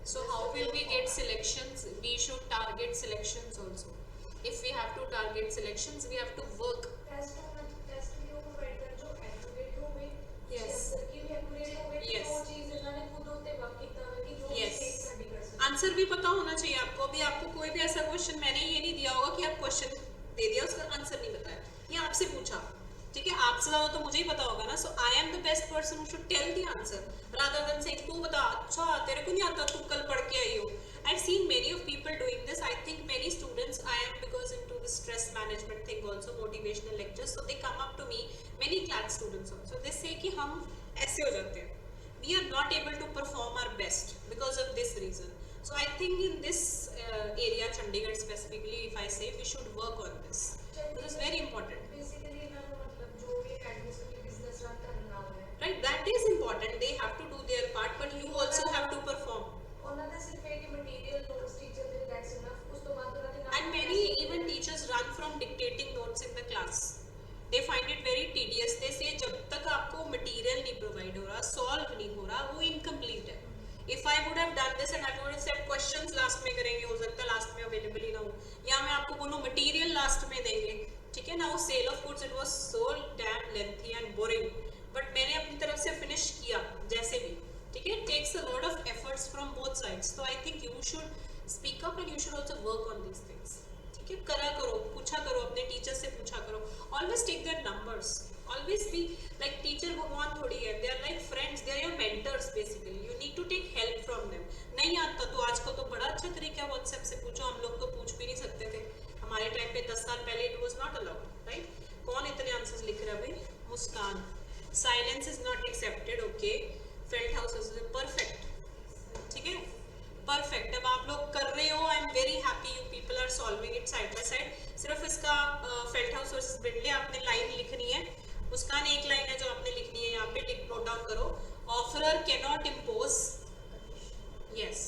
So how will we get selections? We should target selections also. If we have to target selections, we have to work. Test भी provide कर जो accurate हो गई, Yes. कि भी accurate हो गई, Yes. वो चीज़ इन्होंने खुद होते वक्त कितना है कि जो Yes. mistake कर भी कर सकते। आंसर भी पता होना चाहिए आपको। अभी आपको कोई भी ऐसा क्वेश्चन मैंने ये नहीं दिया होगा कि आप क्वेश्चन दे दिया उसका आंसर नहीं बताया, ये आपसे पूछा, ठीक है, आपसे ज्यादा तो मुझे ही पता होगा ना। So I am the best person who should tell the answer rather than saying तू बता, अच्छा तेरे को नहीं आता, तू कल पढ़ के आई हो। I have seen many of people doing this. I think many students, I am because into the stress management thing also, motivational lectures, so they come up to me, many class students also, they say कि हम ऐसे हो जाते हैं, we are not able to perform our best because of this reason. So I think in this area, Chandigarh specifically, if I say, we should work on this. This is very important. Basically इन्होंने मतलब जो भी academies की business run करना है, Right, that is important. They have to do their part, but you also have to perform. ਉਹਨਾਂ ਦਾ ਸਿਰਫ ਇੱਕ material notes teacher ਦੇ that's enough, ਉਸ ਤੋਂ ਬਾਅਦ ਉਹਨਾਂ ਦੇ And many even teachers run from dictating notes in the class. They find it very tedious. They say जब तक आपको material नहीं provide हो रहा, solve नहीं हो रहा, वो incomplete है. If I would have done this and I would have said questions last में करेंगे, हो सकता है last में available ही ना हो, या मैं आपको बोलूँ material last में देंगे, ठीक है ना। वो sale of goods, it was so damn lengthy and boring, but मैंने अपनी तरफ से finish किया जैसे भी, ठीक है। It takes a lot of efforts from both sides, so I think you should speak up and you should also work on these things. ठीक है, करा करो, पूछा करो, अपने टीचर से पूछा करो, always take their numbers, always be like teacher भगवान थोड़ी है, they are like friends, they are your mentors basically, you need to take help from them. नहीं आता तो आजकल तो बड़ा अच्छा तरीका है व्हाट्सएप से पूछो, हम लोग तो पूछ भी नहीं सकते थे हमारे टाइम पे, 10 साल पहले it was not allowed, right. कौन इतने आंसर्स लिख रहा है भाई? Muskan, silence is not accepted, okay. Felthouse is perfect, ठीक है, परफेक्ट। अब आप लोग कर रहे हो, I am very happy, you people are solving it side by side. सिर्फ इसका फेल्ट हाउस वर्सेस ब्रिंडले आपने लाइन लिखनी है, उसका एक लाइन है जो आपने लिखनी है, यहाँ पे नोट डाउन करो। Offeror can not impose, yes,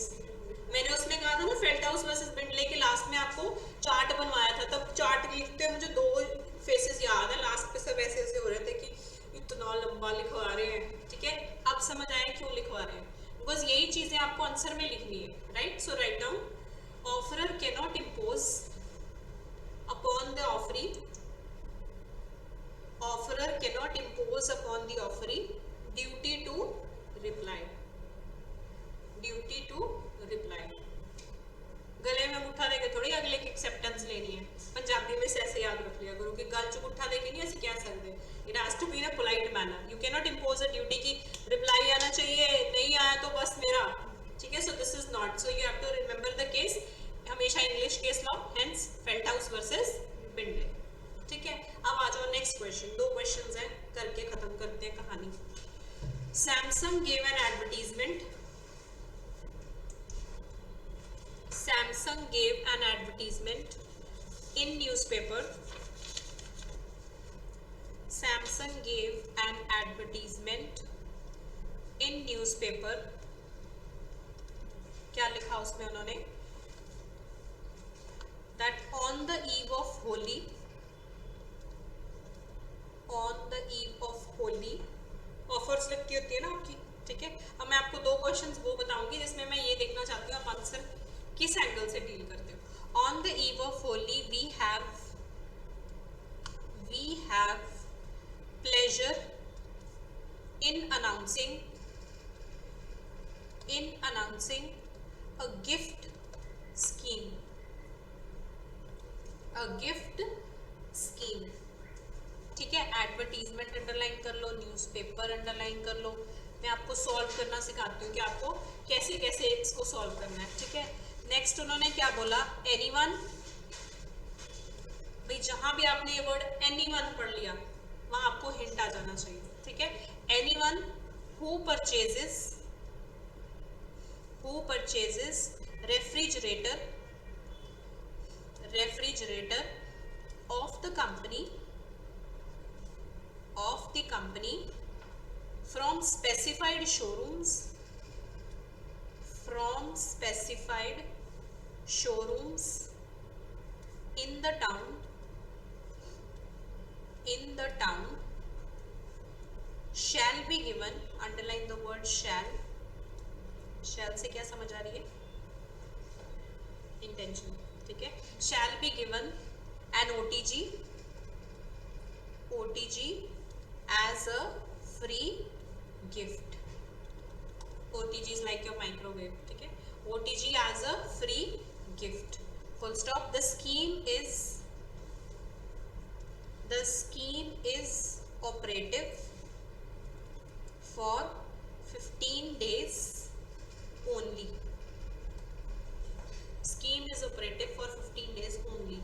मैंने उसमें कहा था ना फेल्ट हाउस वर्सेस ब्रिंडले के लास्ट में आपको चार्ट बनवाया था, तब चार्ट लिखते मुझे 2 फेसेस याद है, लास्ट पे सब ऐसे ऐसे हो रहे थे कि इतना लंबा लिखवा रहे हैं, ठीक है। अब समझ आया क्यों लिखवा रहे हैं, बिकॉज यही चीजें आपको आंसर में लिखनी है, right. So write down, offeror can not impose upon the offeree, offeror can not impose upon the offeree duty to reply, duty to reply. गले में मुठा देके थोड़ी अगले की एक्सेप्टेंस लेनी है, पंजाबी में से ऐसे याद रख लिया करो कि गल च मुठा देके नहीं mild manner. You can not impose a duty की रिप्लाई आना चाहिए, नहीं आया तो बस मेरा, ठीक है. So this is not. So you have to remember the case, हमेशा English case law, hence Felthouse versus Bindley. ठीक है. अब आ जाओ नेक्स्ट क्वेश्चन. 2 क्वेश्चंस हैं, करके खत्म करते हैं कहानी. Samsung gave an advertisement. Samsung gave an advertisement in newspaper. Samsung gave an advertisement in newspaper. क्या लिखा उसमें उन्होंने? That on the eve of Holi, offers लगती होती है ना आपकी, ठीक है. अब मैं आपको 2 क्वेश्चंस वो बताऊंगी जिसमें मैं ये देखना चाहती हूँ आप आंसर किस एंगल से डील करते हो. On the eve of Holi we have pleasure in announcing a gift scheme. ठीक है. एडवर्टीजमेंट अंडरलाइन कर लो, न्यूज़पेपर अंडरलाइन कर लो. मैं आपको सॉल्व करना सिखाती हूँ कि आपको कैसे कैसे इसको सॉल्व करना है. ठीक है. नेक्स्ट उन्होंने क्या बोला? एनीवन. भाई जहां भी आपने ये वर्ड एनीवन पढ़ लिया वहां आपको हिंट आ जाना चाहिए. ठीक है. Anyone who purchases refrigerator of the company from specified showrooms in the town shall be given. Underline the word shall से क्या समझ आ रही है? इंटेंशन. ठीक है. shall be given an OTG as a free gift. OTG is like your microwave. ठीक है. OTG as a free gift. Full stop. The scheme is operative for 15 days only. Scheme is operative for 15 days only.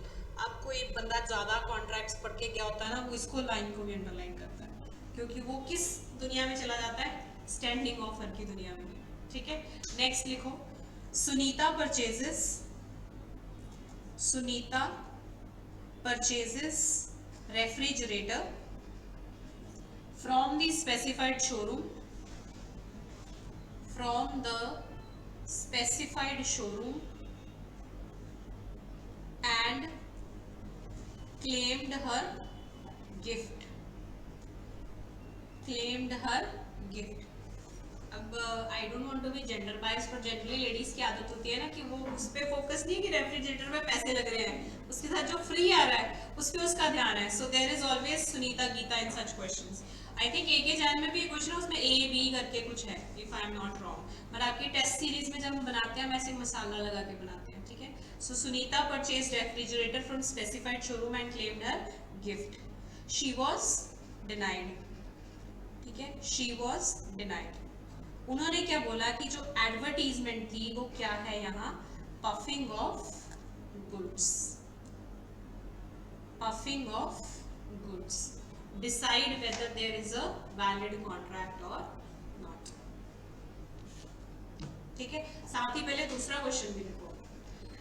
अब कोई बंदा ज्यादा कॉन्ट्रैक्ट्स पढ़ के क्या होता है ना, वो इसको लाइन को भी अंडरलाइन करता है क्योंकि वो किस दुनिया में चला जाता है? स्टैंडिंग ऑफर की दुनिया में. ठीक है. नेक्स्ट लिखो. Sunita purchases refrigerator from the specified showroom and claimed her gift. अब I don't want to be gender bias, पर जनरली लेडीज की आदत होती है ना कि वो उस पे फोकस नहीं कि रेफ्रिजरेटर में पैसे लग रहे हैं, उसके साथ जो फ्री आ रहा है उस पे उसका ध्यान है. So there is always Sunita Gita in such questions. I think A K Jain में भी ये क्वेश्चन है, उसमें ए बी करके कुछ है if I am not wrong. पर आपकी टेस्ट सीरीज में जब हम बनाते हैं हम ऐसे मसाला लगा के बनाते हैं. ठीक है. So Sunita purchase refrigerator from specified showroom and claimed her gift. She was denied. ठीक है. She was denied. उन्होंने क्या बोला कि जो एडवर्टीजमेंट थी वो क्या है यहाँ? Puffing of goods. Decide whether there is a valid contract or not. ठीक है. साथ ही पहले दूसरा क्वेश्चन भी लिखो.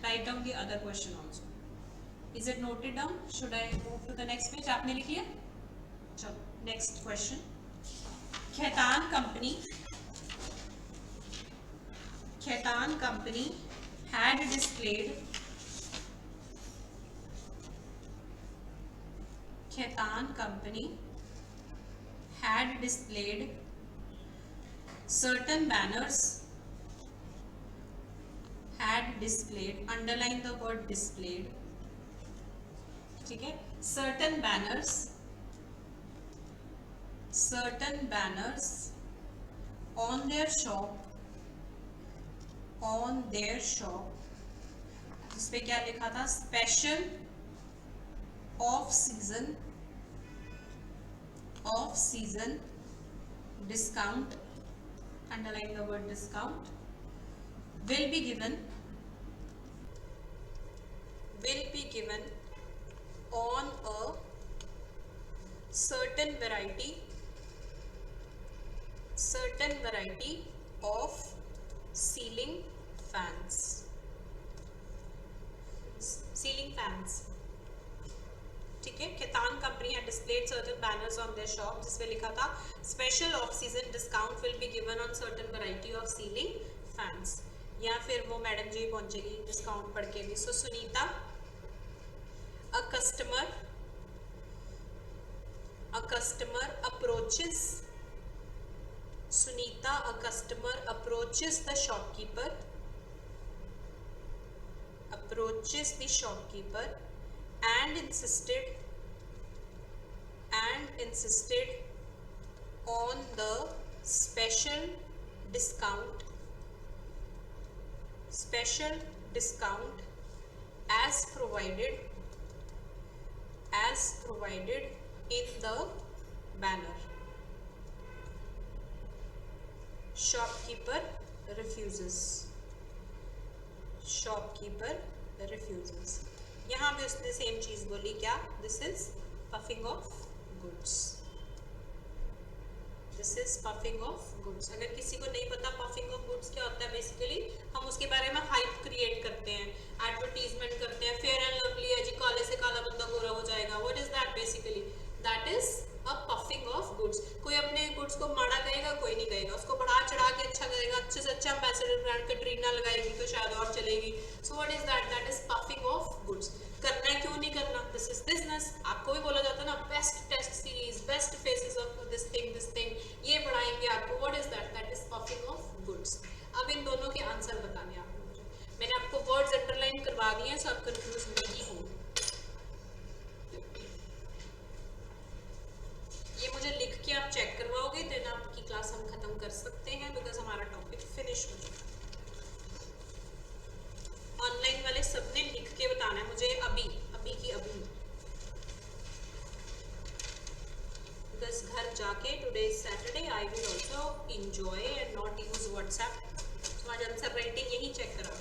Write down the other question also. Is it noted down? Should I move to the next page? आपने लिखी है? चलो next question. Khaitan company had displayed certain banners. Underline the word displayed. ठीक है. certain banners on their shop जिस पे क्या लिखा था? Special off season off season discount, underline the word discount, will be given on a certain variety of ceiling fans. ठीक है, केतान कंपनी है displayed certain banners on their shop जिसमें लिखा था special off season discount will be given on certain variety of ceiling fans. या फिर वो मैडम जी पहुंचेगी डिस्काउंट पढ़ के भी। So Sunita, a customer approaches the shopkeeper and insisted on the special discount as provided in the banner. Shopkeeper refuses. यहाँ भी उसने सेम चीज बोली, क्या? This is puffing of goods. अगर किसी को नहीं पता पफिंग ऑफ गुड्स क्या होता है, बेसिकली हम उसके बारे में हाइप क्रिएट करते हैं, एडवर्टीजमेंट करते हैं, फेयर एंड लवली है जी, काले से काला बंदा गोरा हो जाएगा। What is that? Basically that is a puffing of goods. कोई अपने गुड्स को माड़ा कहेगा, कोई नहीं कहेगा, उसको बढ़ा चढ़ा के अच्छा करेगा, अच्छे से अच्छा एम्बेसडर ब्रांड कैटरीना लगाएगी तो शायद और चलेगी। So what is that? That is puffing of goods. करना है, क्यों नहीं करना? This is business. आपको भी बोला जाता है ना, best test series, best faces of this thing, ये पढ़ाएंगे आपको। What is that? That is puffing of goods. अब इन दोनों के आंसर बताने आपको मुझे, मैंने आपको वर्ड्स अंडरलाइन करवा दिए हैं, सो आप कंफ्यूज नहीं हो। ये मुझे लिख के आप चेक करवाओगे, देन आपकी क्लास हम खत्म कर सकते हैं, बिकॉज हमारा टॉपिक फिनिश हो चुका है। ऑनलाइन वाले सबने लिख के बताना है मुझे अभी की अभी, बिकॉज घर जाके today is Saturday, I will also enjoy and not use WhatsApp. तो आज आंसर राइटिंग यही चेक करा।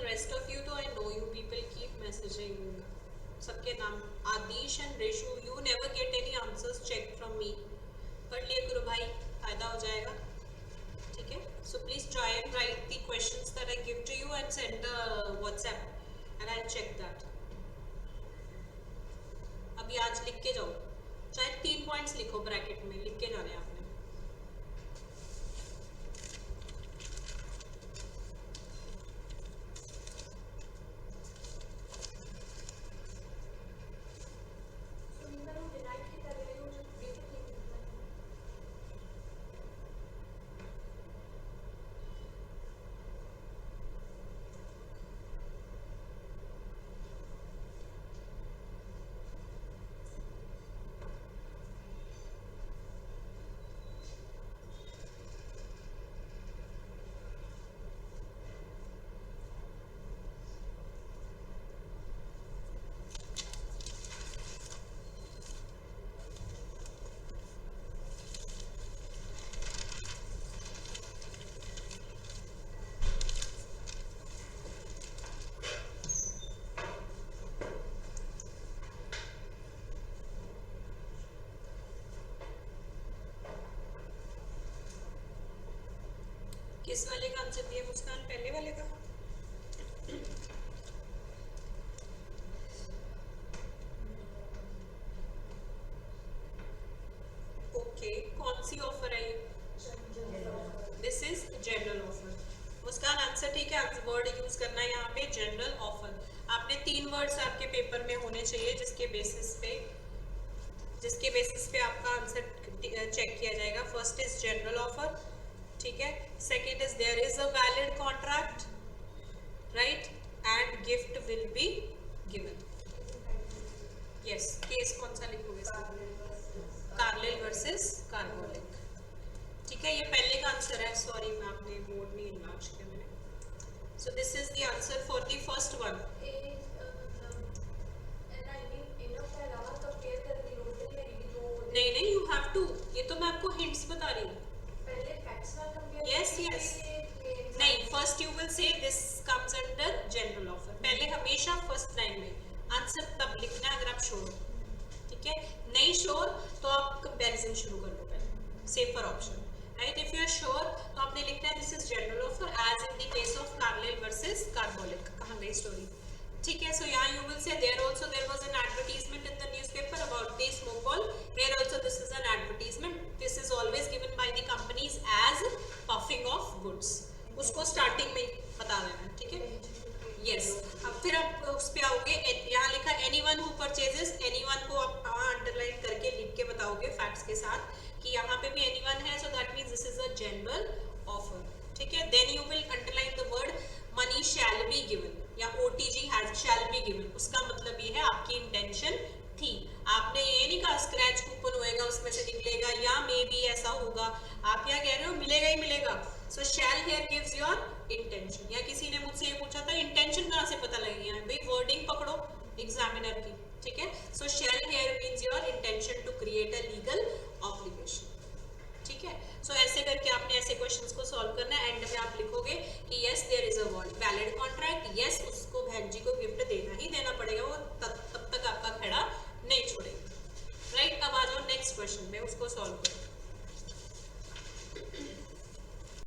Rest of you, though I know you people keep messaging. सबके नाम आदिश and Reshu, you never get any answers checked from me. पढ़ लिया करो भाई, फायदा हो जाएगा, ठीक है? So please try and write the questions that I give to you and send a WhatsApp and I'll check that. अभी आज लिख के जाओ, चाहे 3 पॉइंट्स लिखो ब्रैकेट में, लिख के जाने आपने। किस वाले का आंसर दिया मुस्कान? पहले वाले का? ओके, कौन सी ऑफर है ये? This is general offer. Muskan answer ठीक है, वर्ड यूज करना है यहाँ पे जनरल ऑफर। आपने 3 वर्ड्स आपके पेपर में होने चाहिए जिसके बेसिस पे जिसके बेसिस पे आपका आंसर चेक किया जाएगा। फर्स्ट इज जनरल ऑफर, ठीक है, second is there is a valid contract, right, and gift will be given. Yes, case कौन सा लिखोगे? कार्लिल वर्सेस कार्बोलिक, ठीक है, ये पहले का आंसर है। सॉरी मैं आपने बोर्ड नहीं इनलार्ज किया मैंने। सो this is the answer for the first one. नहीं नहीं, यू हैव टू, ये तो मैं आपको हिंट्स बता रही हूँ। Yes, yes. नहीं, first you will say this comes under general offer. पहले हमेशा फर्स्ट लाइन में आंसर तब लिखना अगर आप श्योर हो, ठीक है। नहीं श्योर तो आप कंपैरिजन शुरू कर लो पहले, safer option, right. If you are sure तो आपने लिखना है this is general offer as in the case of Carlill versus Carbolic. कहाँ गई स्टोरी, ठीक है। सो यहाँ you will say there also there was an advertisement in the newspaper about the smoke ball. Here also this is an advertisement. This is always given by the companies as puffing of goods. उसको स्टार्टिंग में बता देना, ठीक है। यस, अब फिर आप उस पे आओगे, यहाँ लिखा anyone who purchases, anyone को आप अंडरलाइन करके लिख के बताओगे फैक्ट्स के साथ कि यहाँ पे भी anyone है, so that means this is a general offer, ठीक है। Then you will underline the word money shall be given या OTG shall be given। उसका मतलब ये है आपकी इंटेंशन थी, आपने ये नहीं कहा स्क्रैच कूपन होएगा उसमें से निकलेगा या मे बी ऐसा होगा, आप क्या कह रहे हो, मिलेगा ही मिलेगा। सो shall here gives your intention. या किसी ने मुझसे ये पूछा था इंटेंशन कहाँ से पता लगेगी, भाई वर्डिंग पकड़ो एग्जामिनर की, ठीक है। So shall here means your intention to create a legal obligation, ठीक है। सो ऐसे करके आपने ऐसे क्वेश्चंस को सॉल्व करना है। एंड में आप लिखोगे कि yes there is a valid contract, yes उसको बहन जी को गिफ्ट देना ही देना पड़ेगा, वो तब तक आपका खड़ा नहीं छोड़ेगा, राइट। अब आ जाओ नेक्स्ट क्वेश्चन में, उसको सॉल्व करो।